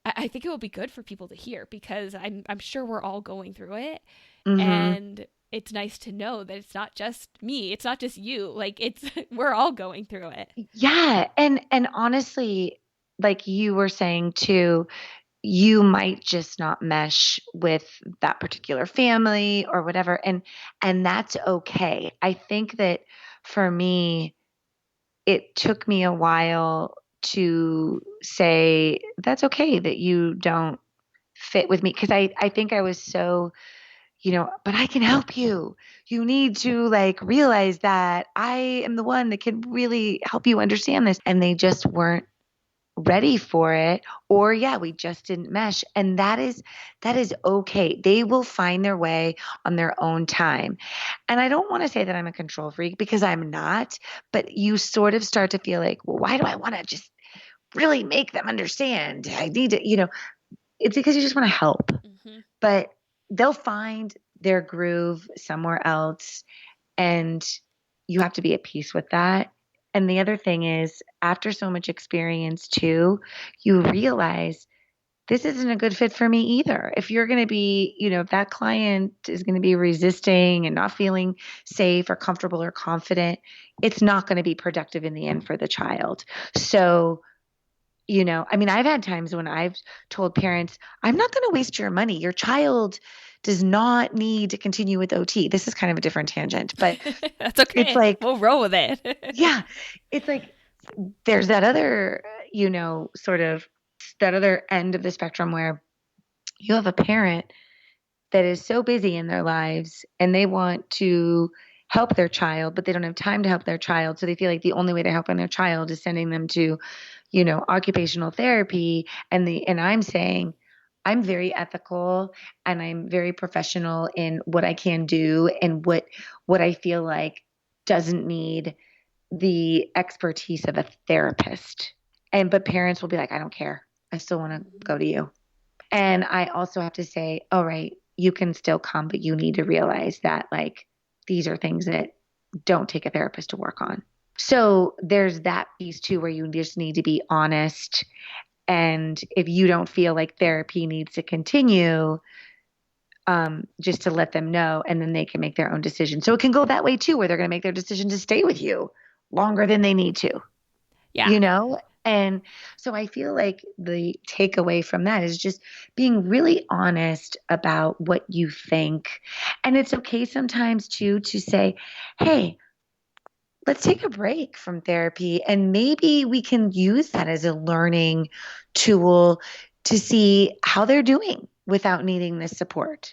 I think it will be good for people to hear because I'm sure we're all going through it. And it's nice to know that it's not just me. It's not just you. Like we're all going through it. Yeah. And honestly, like you were saying too, you might just not mesh with that particular family or whatever. And that's okay. I think that for me, it took me a while to say, that's okay that you don't fit with me. Cause I think I was so, but I can help you. You need to like realize that I am the one that can really help you understand this. And they just weren't ready for it, or we just didn't mesh. And that is okay. They will find their way on their own time. And I don't want to say that I'm a control freak because I'm not, but you sort of start to feel like, well, why do I want to just really make them understand? I need to, it's because you just want to help, but they'll find their groove somewhere else. And you have to be at peace with that. And the other thing is, after so much experience too, you realize this isn't a good fit for me either. If you're going to be, if that client is going to be resisting and not feeling safe or comfortable or confident, it's not going to be productive in the end for the child. So, I've had times when I've told parents, I'm not going to waste your money. Your child does not need to continue with OT. This is kind of a different tangent, but that's okay. It's like, we'll roll with it. Yeah. It's like, there's that other, sort of that other end of the spectrum where you have a parent that is so busy in their lives and they want to help their child, but they don't have time to help their child. So they feel like the only way they're helping their child is sending them to, occupational therapy. And I'm saying, I'm very ethical and I'm very professional in what I can do and what I feel like doesn't need the expertise of a therapist. But parents will be like, I don't care. I still want to go to you. And I also have to say, all right, you can still come, but you need to realize that like these are things that don't take a therapist to work on. So there's that piece too, where you just need to be honest. And if you don't feel like therapy needs to continue, just to let them know, and then they can make their own decision. So it can go that way too, where they're going to make their decision to stay with you longer than they need to. Yeah. And so I feel like the takeaway from that is just being really honest about what you think. And it's okay sometimes too to say, hey, let's take a break from therapy and maybe we can use that as a learning tool to see how they're doing without needing this support.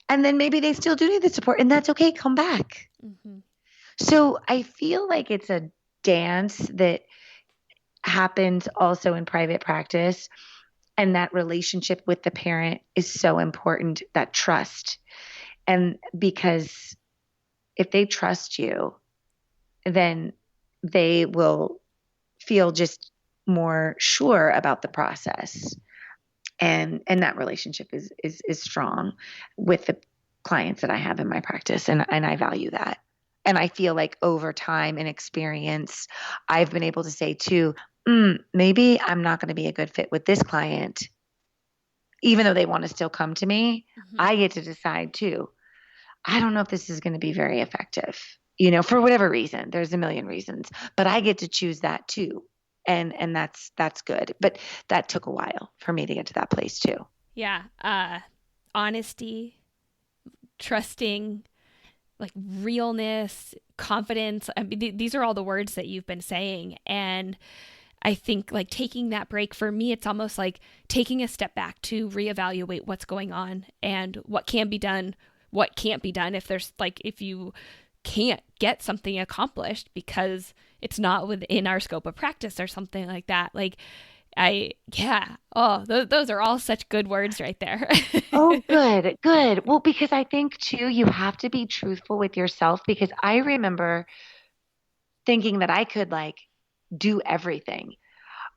And then maybe they still do need the support, and that's okay. Come back. Mm-hmm. So I feel like it's a dance that happens also in private practice. And that relationship with the parent is so important, that trust. And because if they trust you, then they will feel just more sure about the process. And that relationship is strong with the clients that I have in my practice. And I value that. And I feel like over time and experience, I've been able to say too, maybe I'm not going to be a good fit with this client, even though they want to still come to me. Mm-hmm. I get to decide too. I don't know if this is going to be very effective, for whatever reason. There's a million reasons, but I get to choose that too. And that's good. But that took a while for me to get to that place too. Yeah. Honesty, trusting, like realness, confidence. I mean, these are all the words that you've been saying. And I think like taking that break, for me, it's almost like taking a step back to reevaluate what's going on and what can be done, what can't be done. If you can't get something accomplished because it's not within our scope of practice or something like that. Those are all such good words right there. Oh, good. Well, because I think too, you have to be truthful with yourself, because I remember thinking that I could like do everything.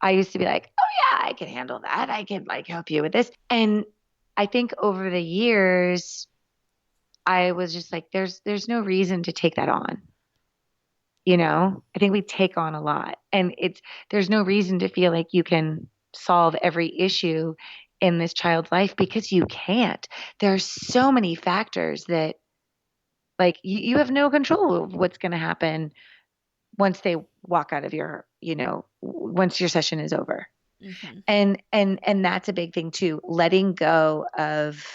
I used to be like, oh yeah, I can handle that. I can like help you with this. And I think over the years, I was just like, there's no reason to take that on. I think we take on a lot, and there's no reason to feel like you can solve every issue in this child's life, because you can't. There's so many factors that like you have no control of what's going to happen once they walk out of once your session is over. Mm-hmm. And that's a big thing too, letting go of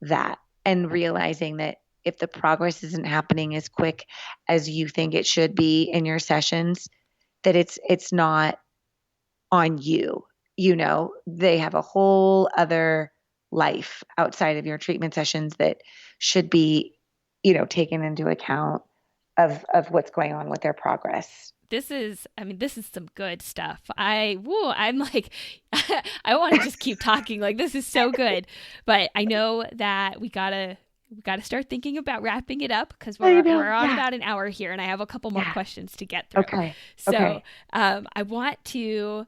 that and realizing that if the progress isn't happening as quick as you think it should be in your sessions, that it's not on you. They have a whole other life outside of your treatment sessions that should be, taken into account of what's going on with their progress. This is some good stuff. I'm like, I want to just keep talking. Like, this is so good. But I know that we gotta start thinking about wrapping it up, because we're on about an hour here, and I have a couple more questions to get through. Okay. So I want to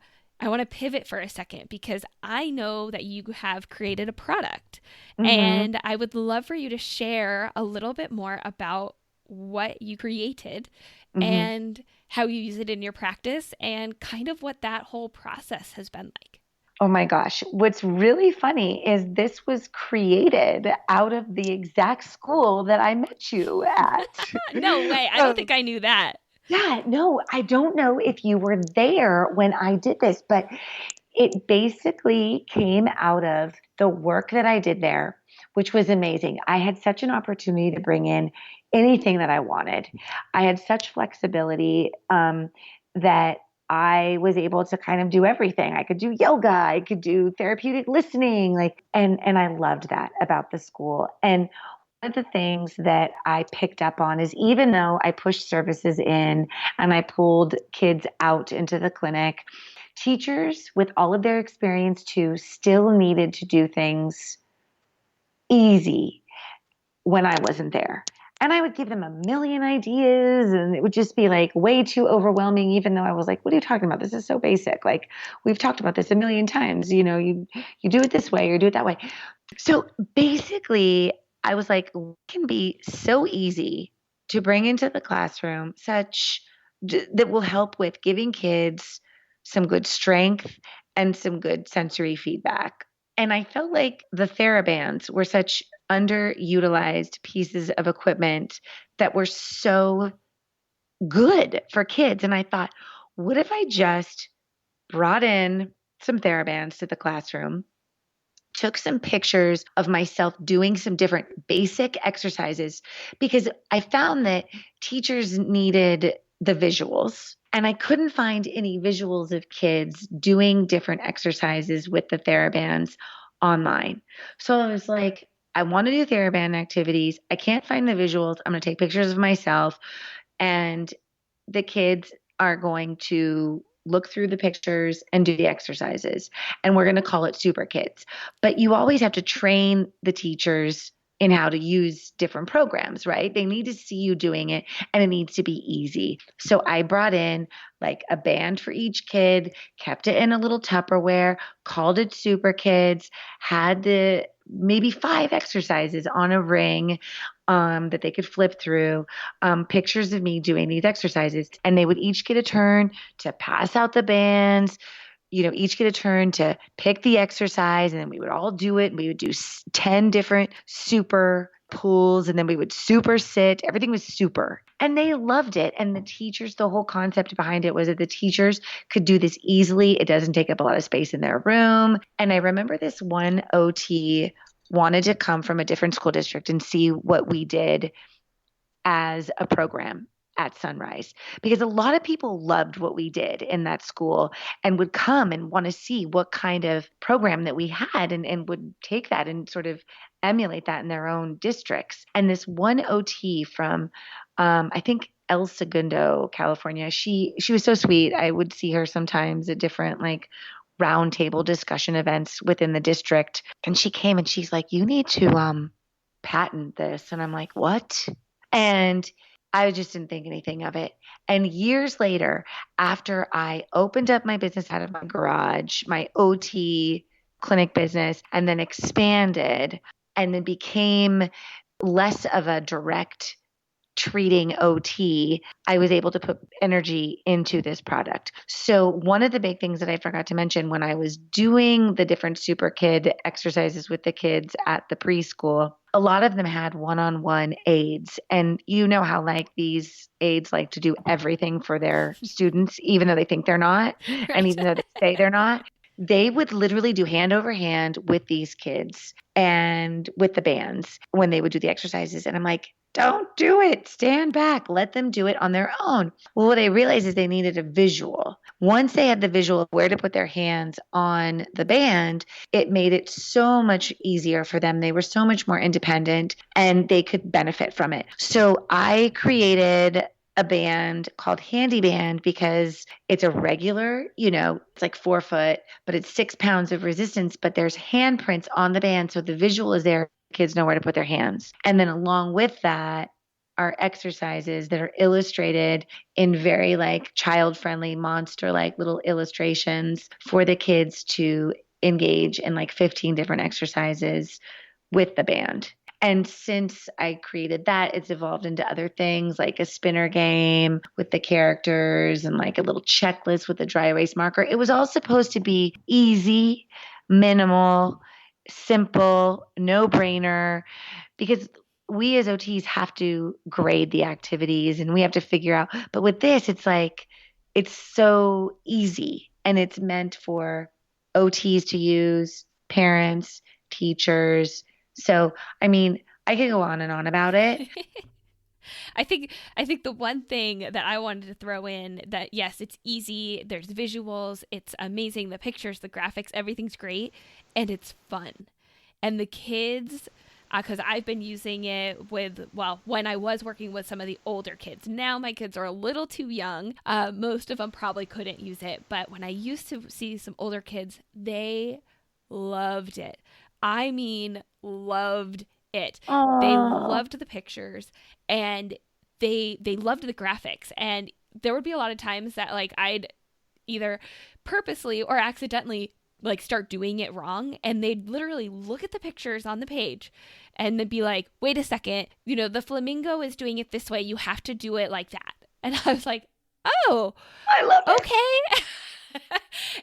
pivot for a second, because I know that you have created a product, mm-hmm. and I would love for you to share a little bit more about what you created, mm-hmm. and how you use it in your practice, and kind of what that whole process has been like. Oh my gosh. What's really funny is this was created out of the exact school that I met you at. No way. I don't Um, think I knew that. yeah, no, I don't know if you were there when I did this, but it basically came out of the work that I did there, which was amazing. I had such an opportunity to bring in anything that I wanted. I had such flexibility that I was able to kind of do everything. I could do yoga, I could do therapeutic listening, and I loved that about the school. And one of the things that I picked up on is even though I pushed services in and I pulled kids out into the clinic, teachers with all of their experience too still needed to do things easy when I wasn't there. And I would give them a million ideas and it would just be like way too overwhelming, even though I was like, what are you talking about? This is so basic. Like we've talked about this a million times. You do it this way or do it that way. So basically I was like, it can be so easy to bring into the classroom that will help with giving kids some good strength and some good sensory feedback. And I felt like the TheraBands were such underutilized pieces of equipment that were so good for kids. And I thought, what if I just brought in some TheraBands to the classroom, took some pictures of myself doing some different basic exercises, because I found that teachers needed the visuals. And I couldn't find any visuals of kids doing different exercises with the TheraBands online. So I was like, I want to do TheraBand activities. I can't find the visuals. I'm going to take pictures of myself, and the kids are going to look through the pictures and do the exercises. And we're going to call it Super Kids. But you always have to train the teachers in how to use different programs, right? They need to see you doing it and it needs to be easy. So I brought in like a band for each kid, kept it in a little Tupperware, called it Super Kids, had the maybe 5 exercises on a ring that they could flip through, pictures of me doing these exercises. And they would each get a turn to pass out the bands, each get a turn to pick the exercise, and then we would all do it. And we would do 10 different super pulls, and then we would super sit. Everything was super. And they loved it. And the whole concept behind it was that the teachers could do this easily. It doesn't take up a lot of space in their room. And I remember this one OT wanted to come from a different school district and see what we did as a program at Sunrise, because a lot of people loved what we did in that school and would come and want to see what kind of program that we had, and would take that and sort of emulate that in their own districts. And this one OT from, I think El Segundo, California, she was so sweet. I would see her sometimes at different roundtable discussion events within the district. And she came and she's like, you need to patent this. And I'm like, what? And I just didn't think anything of it. And years later, after I opened up my business out of my garage, my OT clinic business, and then expanded and then became less of a direct treating OT, I was able to put energy into this product. So one of the big things that I forgot to mention when I was doing the different Super Kid exercises with the kids at the preschool, a lot of them had one-on-one aides. And you know how these aides like to do everything for their students, even though they think they're not, Right. and even though they say they're not. They would literally do hand over hand with these kids and with the bands when they would do the exercises. And I'm like, don't do it. Stand back. Let them do it on their own. Well, what I realized is they needed a visual. Once they had the visual of where to put their hands on the band, it made it so much easier for them. They were so much more independent and they could benefit from it. So I created a band called Handee Band because it's a regular, it's like 4 foot, but it's 6 pounds of resistance, but there's handprints on the band. So the visual is there. Kids know where to put their hands. And then along with that are exercises that are illustrated in very child-friendly monster little illustrations for the kids to engage in 15 different exercises with the band. And since I created that, it's evolved into other things like a spinner game with the characters and like a little checklist with a dry erase marker. It was all supposed to be easy, minimal, simple, no brainer, because we as OTs have to grade the activities and we have to figure out. But with this, it's like, it's so easy and it's meant for OTs to use, parents, teachers. So, I mean, I could go on and on about it. I think the one thing that I wanted to throw in that yes, it's easy, there's visuals, it's amazing, the pictures, the graphics, everything's great, and it's fun. And the kids, because I've been using it with, well, when I was working with some of the older kids. Now my kids are a little too young. Most of them probably couldn't use it. But when I used to see some older kids, they loved it. I mean, loved it. Aww. They loved the pictures and they loved the graphics. And there would be a lot of times that like I'd either purposely or accidentally like start doing it wrong, and they'd literally look at the pictures on the page and then be like, wait a second, you know, the flamingo is doing it this way, you have to do it like that. And I was like, oh, I love it. Okay.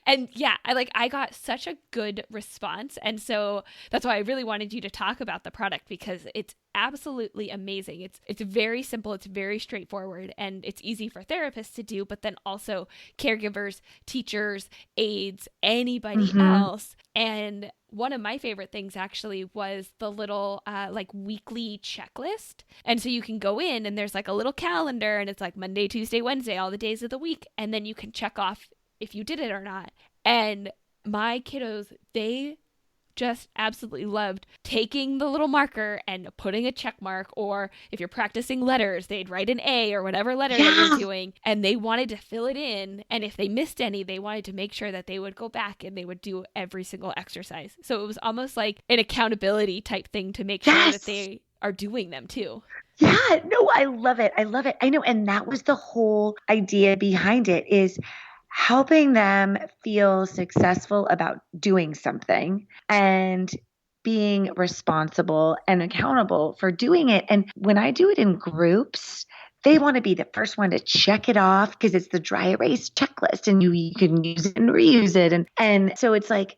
And yeah, I got such a good response. And so that's why I really wanted you to talk about the product, because it's absolutely amazing. It's very simple, it's very straightforward, and it's easy for therapists to do, but then also caregivers, teachers, aides, anybody else. And one of my favorite things actually was the little like weekly checklist. And so you can go in and there's like a little calendar and it's like Monday, Tuesday, Wednesday, all the days of the week. And then you can check off if you did it or not. And my kiddos, they just absolutely loved taking the little marker and putting a check mark, or if you're practicing letters, they'd write an A or whatever letter they were doing, and they wanted to fill it in. And if they missed any, they wanted to make sure that they would go back and they would do every single exercise. So it was almost like an accountability type thing to make sure that they are doing them too. Yeah, no, I love it. I love it. I know. And that was the whole idea behind it, is helping them feel successful about doing something and being responsible and accountable for doing it. And when I do it in groups, they want to be the first one to check it off because it's the dry erase checklist and you can use it and reuse it. And so it's like,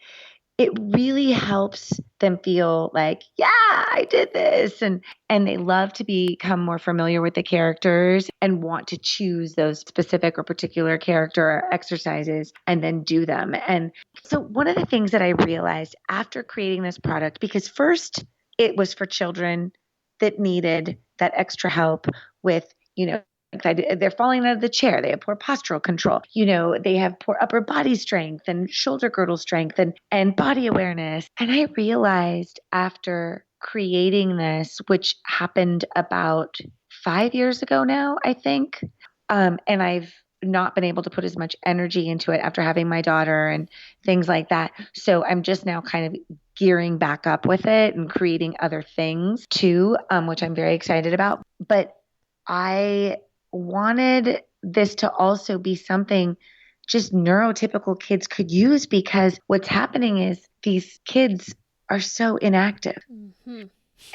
it really helps them feel like, yeah, I did this. And they love to become more familiar with the characters and want to choose those specific or particular character exercises and then do them. And so one of the things that I realized after creating this product, because first it was for children that needed that extra help with, you know, they're falling out of the chair. They have poor postural control. You know, they have poor upper body strength and shoulder girdle strength and body awareness. And I realized after creating this, which happened about 5 years ago now, I think, and I've not been able to put as much energy into it after having my daughter and things like that. So I'm just now kind of gearing back up with it and creating other things too, which I'm very excited about. But I wanted this to also be something just neurotypical kids could use, because what's happening is these kids are so inactive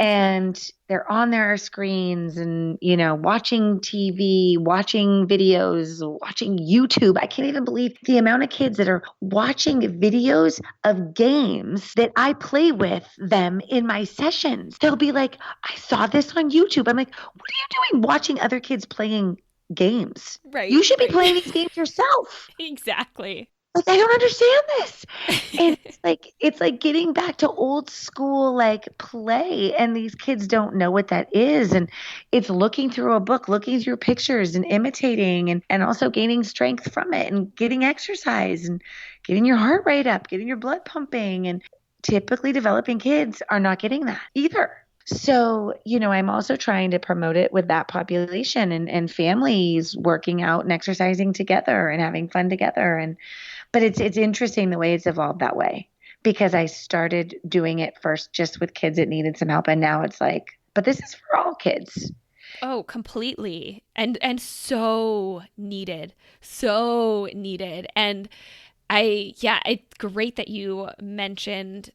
and they're on their screens and, you know, watching TV, watching videos, watching YouTube. I can't even believe the amount of kids that are watching videos of games that I play with them in my sessions. They'll be like, I saw this on YouTube. I'm like, what are you doing watching other kids playing games? Right. You should be playing these games yourself. Exactly. Like, I don't understand this. And it's like getting back to old school, like play. And these kids don't know what that is. And it's looking through a book, looking through pictures and imitating and also gaining strength from it and getting exercise and getting your heart rate up, getting your blood pumping. And typically developing kids are not getting that either. So, you know, I'm also trying to promote it with that population and families working out and exercising together and having fun together. But it's interesting the way it's evolved that way, because I started doing it first just with kids that needed some help. And now it's like, but this is for all kids. Oh, completely. And so needed. So needed. And it's great that you mentioned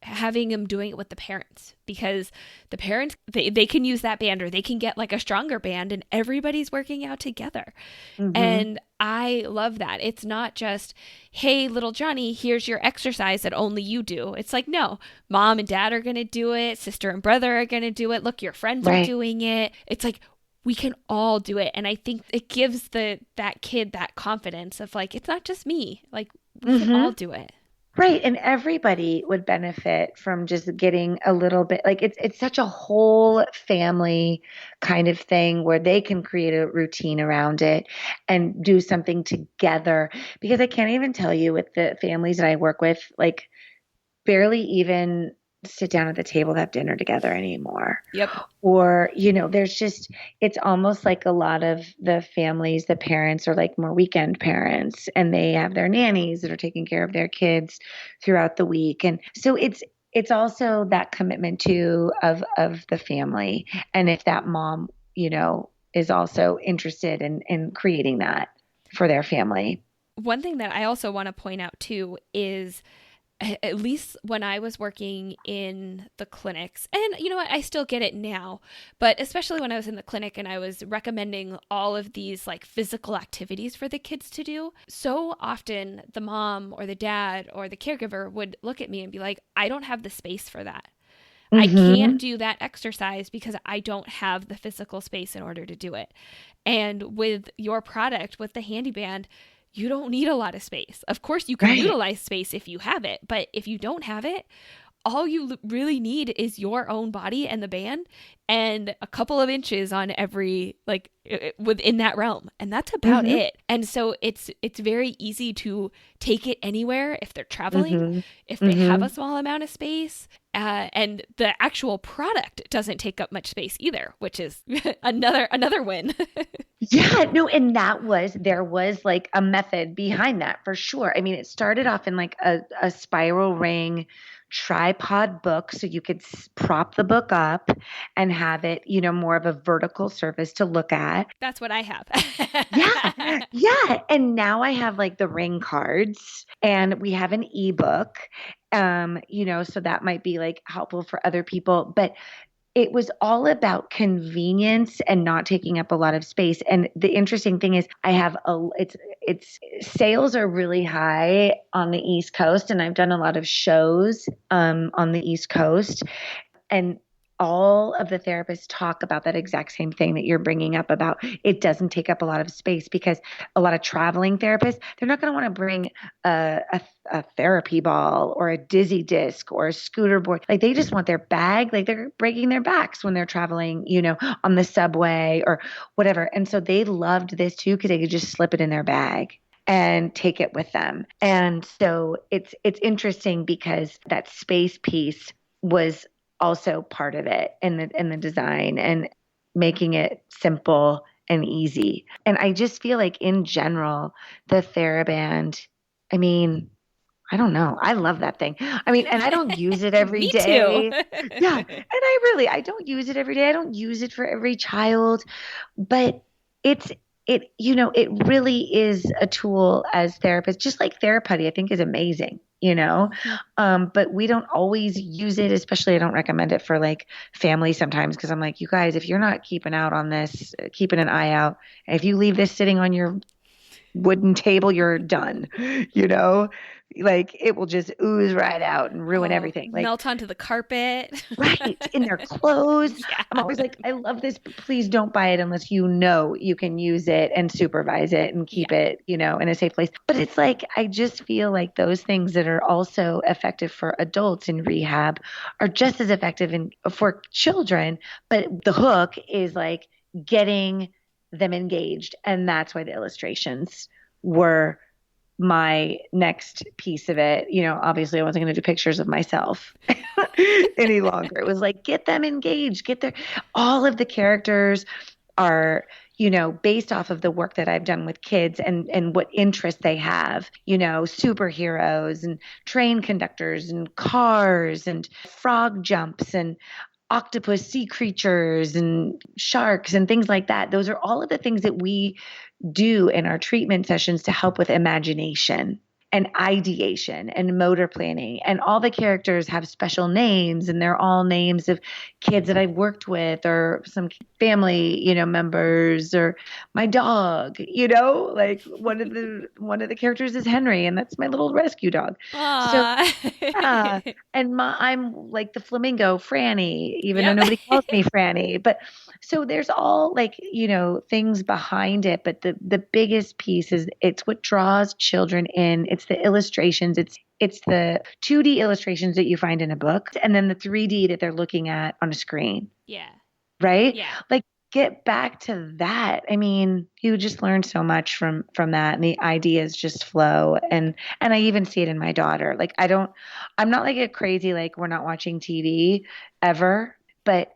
having them doing it with the parents, because the parents, they can use that band, or they can get like a stronger band, and everybody's working out together. And I love that. It's not just, hey, little Johnny, here's your exercise that only you do. It's like, no, mom and dad are going to do it. Sister and brother are going to do it. Look, your friends are doing it. It's like, we can all do it. And I think it gives that kid that confidence of like, it's not just me. Like, we can all do it. Right. And everybody would benefit from just getting a little bit, like it's such a whole family kind of thing where they can create a routine around it and do something together. Because I can't even tell you, with the families that I work with, like barely even sit down at the table to have dinner together anymore. Yep. Or, there's just, it's almost like a lot of the families, the parents are like more weekend parents, and they have their nannies that are taking care of their kids throughout the week. And so it's also that commitment too of the family. And if that mom, is also interested in creating that for their family. One thing that I also want to point out too is, at least when I was working in the clinics, and you know what, I still get it now, but especially when I was in the clinic and I was recommending all of these like physical activities for the kids to do, so often the mom or the dad or the caregiver would look at me and be like, I don't have the space for that. I can't do that exercise because I don't have the physical space in order to do it. And with your product, with the Handee Band, you don't need a lot of space. Of course, you can utilize space if you have it, but if you don't have it, all you really need is your own body and the band and a couple of inches on every, like within that realm. And that's about it. And so it's very easy to take it anywhere if they're traveling, if they have a small amount of space. And the actual product doesn't take up much space either, which is another win. Yeah, no, and there was like a method behind that for sure. I mean, it started off in like a spiral ring tripod book, so you could prop the book up and have it, more of a vertical surface to look at. That's what I have. Yeah. And now I have like the ring cards, and we have an ebook, so that might be like helpful for other people, but it was all about convenience and not taking up a lot of space. And the interesting thing is it's sales are really high on the East Coast, and I've done a lot of shows on the East Coast, and all of the therapists talk about that exact same thing that you're bringing up about it doesn't take up a lot of space, because a lot of traveling therapists, they're not going to want to bring a therapy ball or a dizzy disc or a scooter board. Like they just want their bag, like they're breaking their backs when they're traveling, on the subway or whatever. And so they loved this too, because they could just slip it in their bag and take it with them. And so it's interesting because that space piece was also part of it in the design and making it simple and easy. And I just feel like in general, the TheraBand, I mean, I don't know. I love that thing. I mean, and I don't use it every day. Yeah. And I don't use it every day. I don't use it for every child, but it really is a tool as therapists, just like Therapy, I think is amazing. But we don't always use it, especially I don't recommend it for like family sometimes, because I'm like, you guys, if you're not keeping out on this, keeping an eye out, if you leave this sitting on your wooden table, you're done, like it will just ooze right out and ruin everything. Like melt onto the carpet. Right. In their clothes. Yeah. I'm always like, I love this, but please don't buy it unless you can use it and supervise it and keep it, in a safe place. But it's like, I just feel like those things that are also effective for adults in rehab are just as effective for children. But the hook is like getting them engaged. And that's why the illustrations were my next piece of it. Obviously I wasn't going to do pictures of myself any longer. It was like, get them engaged, all of the characters are, based off of the work that I've done with kids and what interests they have, superheroes and train conductors and cars and frog jumps and octopus sea creatures and sharks and things like that. Those are all of the things that we do in our treatment sessions to help with imagination. and ideation and motor planning. And all the characters have special names, and they're all names of kids that I've worked with or some family, members, or my dog, like one of the characters is Henry, and that's my little rescue dog. So yeah. Aww. And I'm like the flamingo Franny, even though Yep. nobody calls me Franny. But so there's all like, things behind it. But the biggest piece is it's what draws children in. It's the illustrations. It's the 2D illustrations that you find in a book, and then the 3D that they're looking at on a screen. Yeah. Right? Yeah. Like, get back to that. I mean, you just learn so much from that, and the ideas just flow. And I even see it in my daughter. Like, I'm not like a crazy, like, we're not watching TV ever, but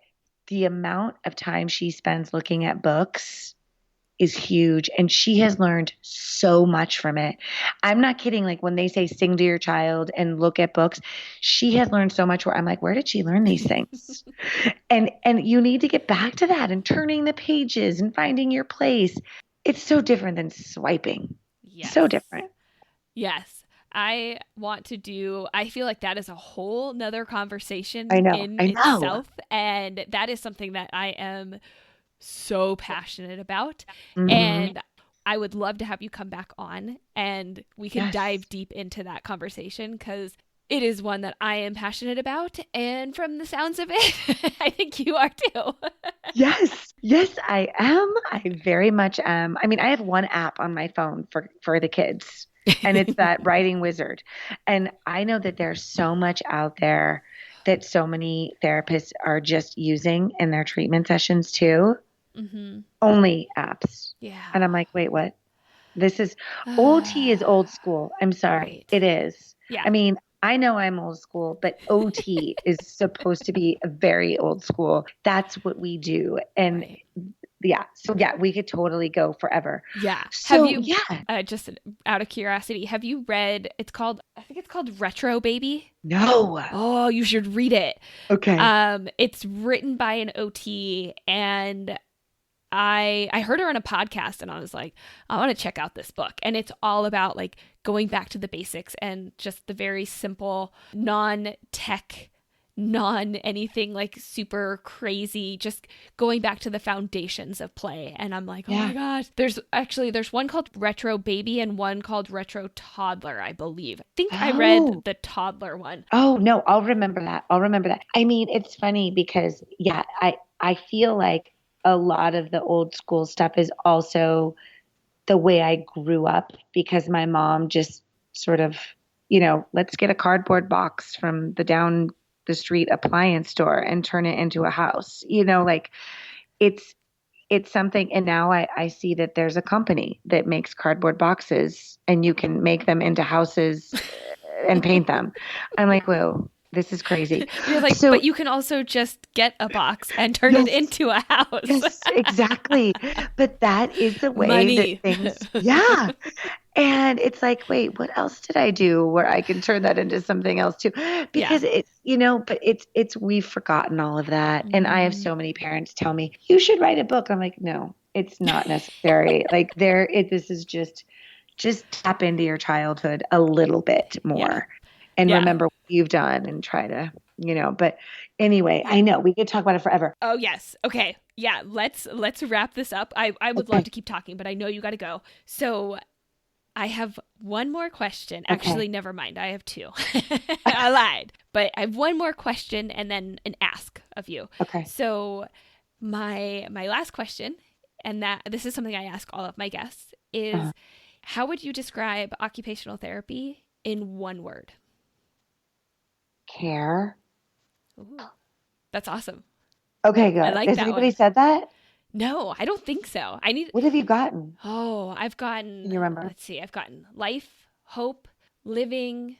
the amount of time she spends looking at books is huge, and she has learned so much from it. I'm not kidding. Like, when they say sing to your child and look at books, she has learned so much where I'm like, where did she learn these things? and you need to get back to that and turning the pages and finding your place. It's so different than swiping. Yes. So different. Yes. I feel like that is a whole nother conversation I know. itself. And that is something that I am so passionate about. Mm-hmm. And I would love to have you come back on and we can Yes. dive deep into that conversation, because it is one that I am passionate about. And from the sounds of it, I think you are too. Yes. Yes, I am. I very much am. I mean, I have one app on my phone for the kids, and it's that writing wizard. And I know that there's so much out there that so many therapists are just using in their treatment sessions too. Mm-hmm. Only apps. Yeah. And I'm like, wait, what? This is OT is old school. I'm sorry. Right. It is. Yeah. I mean, I know I'm old school, but OT is supposed to be a very old school. That's what we do. And Right. yeah. So yeah, we could totally go forever. Yeah. So have you, yeah. just out of curiosity, have you read, I think it's called Retro Baby? No. Oh, you should read it. Okay. It's written by an OT, and I heard her on a podcast, and I was like, I want to check out this book. And it's all about like going back to the basics and just the very simple, non-tech, non-anything like super crazy, just going back to the foundations of play. And I'm like, oh my gosh, there's one called Retro Baby and one called Retro Toddler, I believe. I think I read the toddler one. Oh no, I'll remember that. I mean, it's funny because I feel like a lot of the old school stuff is also the way I grew up, because my mom just sort of, let's get a cardboard box from down the street appliance store and turn it into a house, like it's something. And now I see that there's a company that makes cardboard boxes and you can make them into houses and paint them. I'm like, whoa. This is crazy. You're like, but you can also just get a box and turn it into a house. Yes, exactly. But that is the way Money. that things, yeah. And it's like, wait, what else did I do where I can turn that into something else too? Because it's, but we've forgotten all of that. And I have so many parents tell me, you should write a book. I'm like, no, it's not necessary. Like this is just tap into your childhood a little bit more. And remember what you've done and try to, but anyway, I know we could talk about it forever. Oh yes. Okay. Yeah. Let's wrap this up. I would love to keep talking, but I know you got to go. So I have one more question. Okay. Actually, never mind. I have two. I lied, but I have one more question and then an ask of you. Okay. So my last question, and this is something I ask all of my guests, is how would you describe occupational therapy in one word? Care. Ooh, that's awesome. Okay, good. I like Has that anybody one. said that? No, I don't think so. What have you gotten? Oh, I've gotten. Can you remember? Let's see. I've gotten life, hope, living,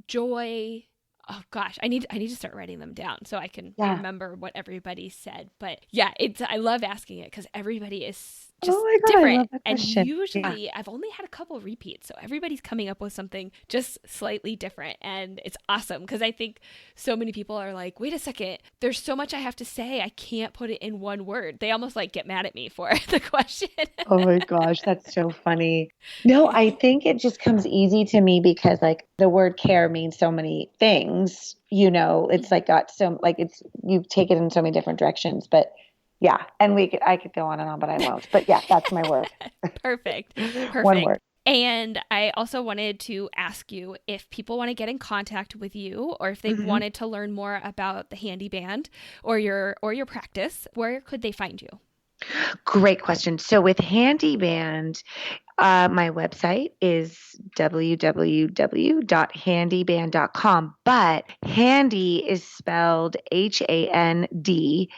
joy. Oh gosh, I need to start writing them down so I can remember what everybody said. But yeah, I love asking it because everybody is just Oh my God, I different. love that And question. usually I've only had a couple repeats. So everybody's coming up with something just slightly different. And it's awesome because I think so many people are like, wait a second, there's so much I have to say. I can't put it in one word. They almost like get mad at me for the question. Oh my gosh, that's so funny. No, I think it just comes easy to me because like the word care means so many things, it's like got so like it's you take it in so many different directions. But yeah, and I could go on and on, but I won't. But yeah, that's my word. Perfect. One Perfect. word. And I also wanted to ask you if people want to get in contact with you or if they Mhm. wanted to learn more about the Handee Band or your practice, where could they find you? Great question. So with Handee Band, my website is www.handeeband.com, but Handee is spelled Handee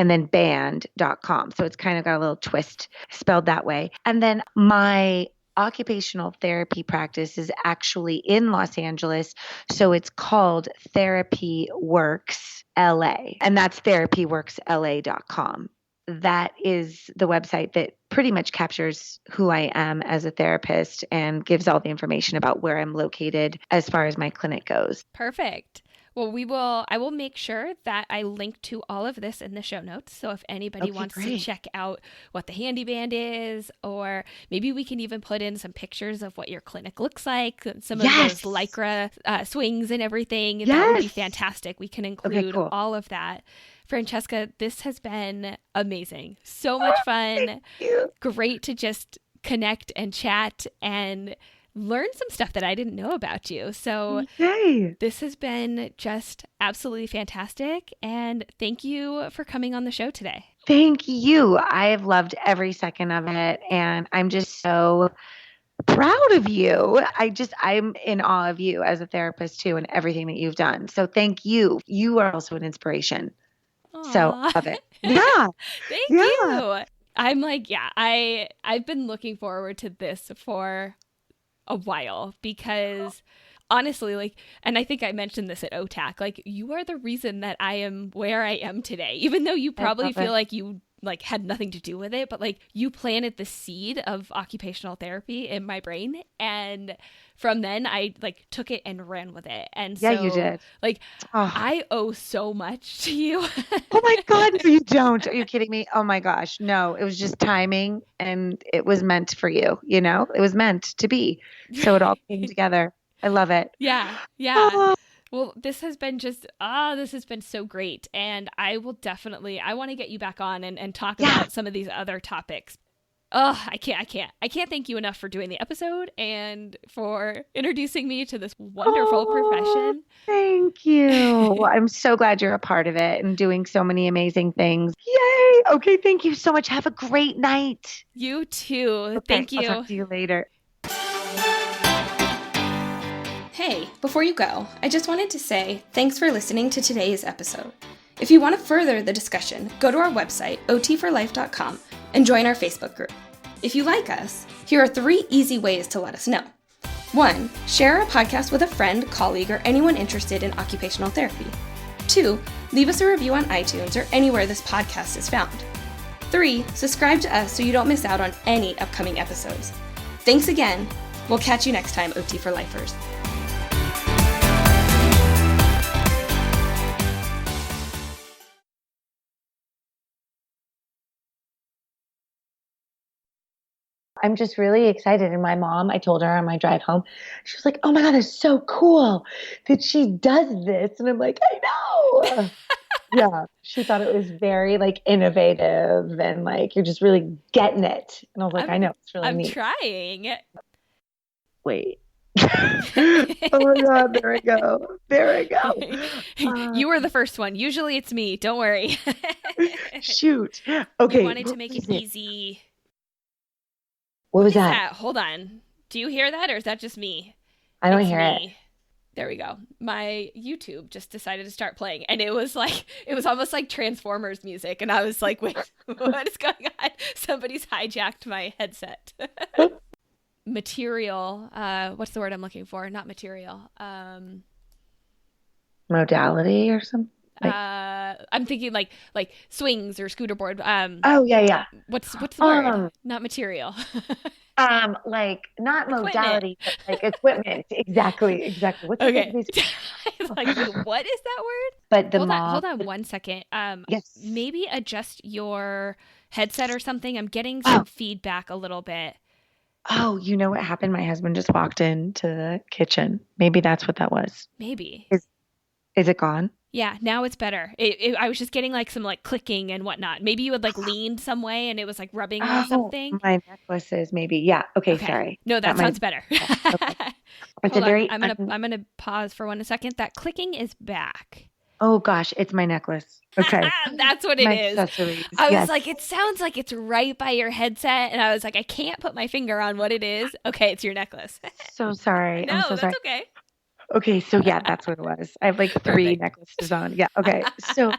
and then band.com. So it's kind of got a little twist spelled that way. And then my occupational therapy practice is actually in Los Angeles. So it's called Therapy Works LA, and that's therapyworksla.com. That is the website that pretty much captures who I am as a therapist and gives all the information about where I'm located as far as my clinic goes. Perfect. Well, I will make sure that I link to all of this in the show notes. So if anybody Okay, wants to great. check out what the Handee Band is, or maybe we can even put in some pictures of what your clinic looks like, some of Yes. those Lycra swings and everything. That would be Yes. fantastic. We can Okay, include cool. all of that. Francesca, this has been amazing. So much fun. Thank you. Great to just connect and chat and learn some stuff that I didn't know about you. So Yay. this has been just absolutely fantastic. And thank you for coming on the show today. Thank you. I have loved every second of it. And I'm just so proud of you. I'm in awe of you as a therapist too, and everything that you've done. So thank you. You are also an inspiration. So Aw. love it. Yeah. Thank Yeah. you. I'm like, yeah, I've been looking forward to this for a while because honestly, like, and I think I mentioned this at OTAC, like you are the reason that I am where I am today, even though you I probably love feel it. like you like had nothing to do with it, but like you planted the seed of occupational therapy in my brain. And from then I like took it and ran with it. And Yeah, you so did. like Oh. I owe so much to you. Oh my God, no, you don't. Are you kidding me? Oh my gosh. No, it was just timing and it was meant for you, It was meant to be. So it all came together. I love it. Yeah. Yeah. Oh, Well, this has been this has been so great. And I want to get you back on and talk yeah. about some of these other topics. Oh, I can't thank you enough for doing the episode and for introducing me to this wonderful profession. Thank you. Well, I'm so glad you're a part of it and doing so many amazing things. Yay. Okay. Thank you so much. Have a great night. You too. Okay, Thank you. I'll talk to you later. Hey, before you go, I just wanted to say thanks for listening to today's episode. If you want to further the discussion, go to our website, otforlife.com, and join our Facebook group. If you like us, here are 3 easy ways to let us know. 1. Share our podcast with a friend, colleague, or anyone interested in occupational therapy. 2. Leave us a review on iTunes or anywhere this podcast is found. 3. Subscribe to us so you don't miss out on any upcoming episodes. Thanks again. We'll catch you next time, OT for Lifers. I'm just really excited. And my mom, I told her on my drive home, she was like, oh my God, that's so cool that she does this. And I'm like, I know. Yeah. She thought it was very like innovative and like you're just really getting it. And I was like, I know, it's really I'm neat. trying. Wait. Oh my God, there we go. There we go. You were the first one. Usually it's me. Don't worry. Shoot. Okay. We wanted to make it easy. What was Is that? Hold on. Do you hear that or is that just me? I don't It's hear it. me. There we go. My YouTube just decided to start playing and it was almost like Transformers music and I was like, wait, what is going on? Somebody's hijacked my headset. Material. What's the word I'm looking for? Not material. Modality or something? I'm thinking like swings or scooter board. Oh, yeah. What's the word? Not material. Like not Equipment. modality, but like equipment. Exactly. What's Okay. the I was like, wait, what is that word? But the hold on 1 second. Yes. Maybe adjust your headset or something. I'm getting some feedback a little bit. Oh, you know what happened? My husband just walked into the kitchen. Maybe that's what that was. Maybe. Is it gone? Yeah, now it's better. I was just getting like some like clicking and whatnot. Maybe you had like leaned some way and it was like rubbing on something. My necklaces, maybe. Yeah. Okay. Sorry. No, that sounds better. Okay. It's Hold a very. on. I'm gonna pause for 1 second. That clicking is back. Oh gosh, it's my necklace. Okay. That's what it my is. Accessories. I Yes. was like, it sounds like it's right by your headset, and I was like, I can't put my finger on what it is. Okay, it's your necklace. So sorry. No, I'm so that's sorry. okay. Okay, so yeah, that's what it was. I have like 3 necklaces on. Yeah. Okay. So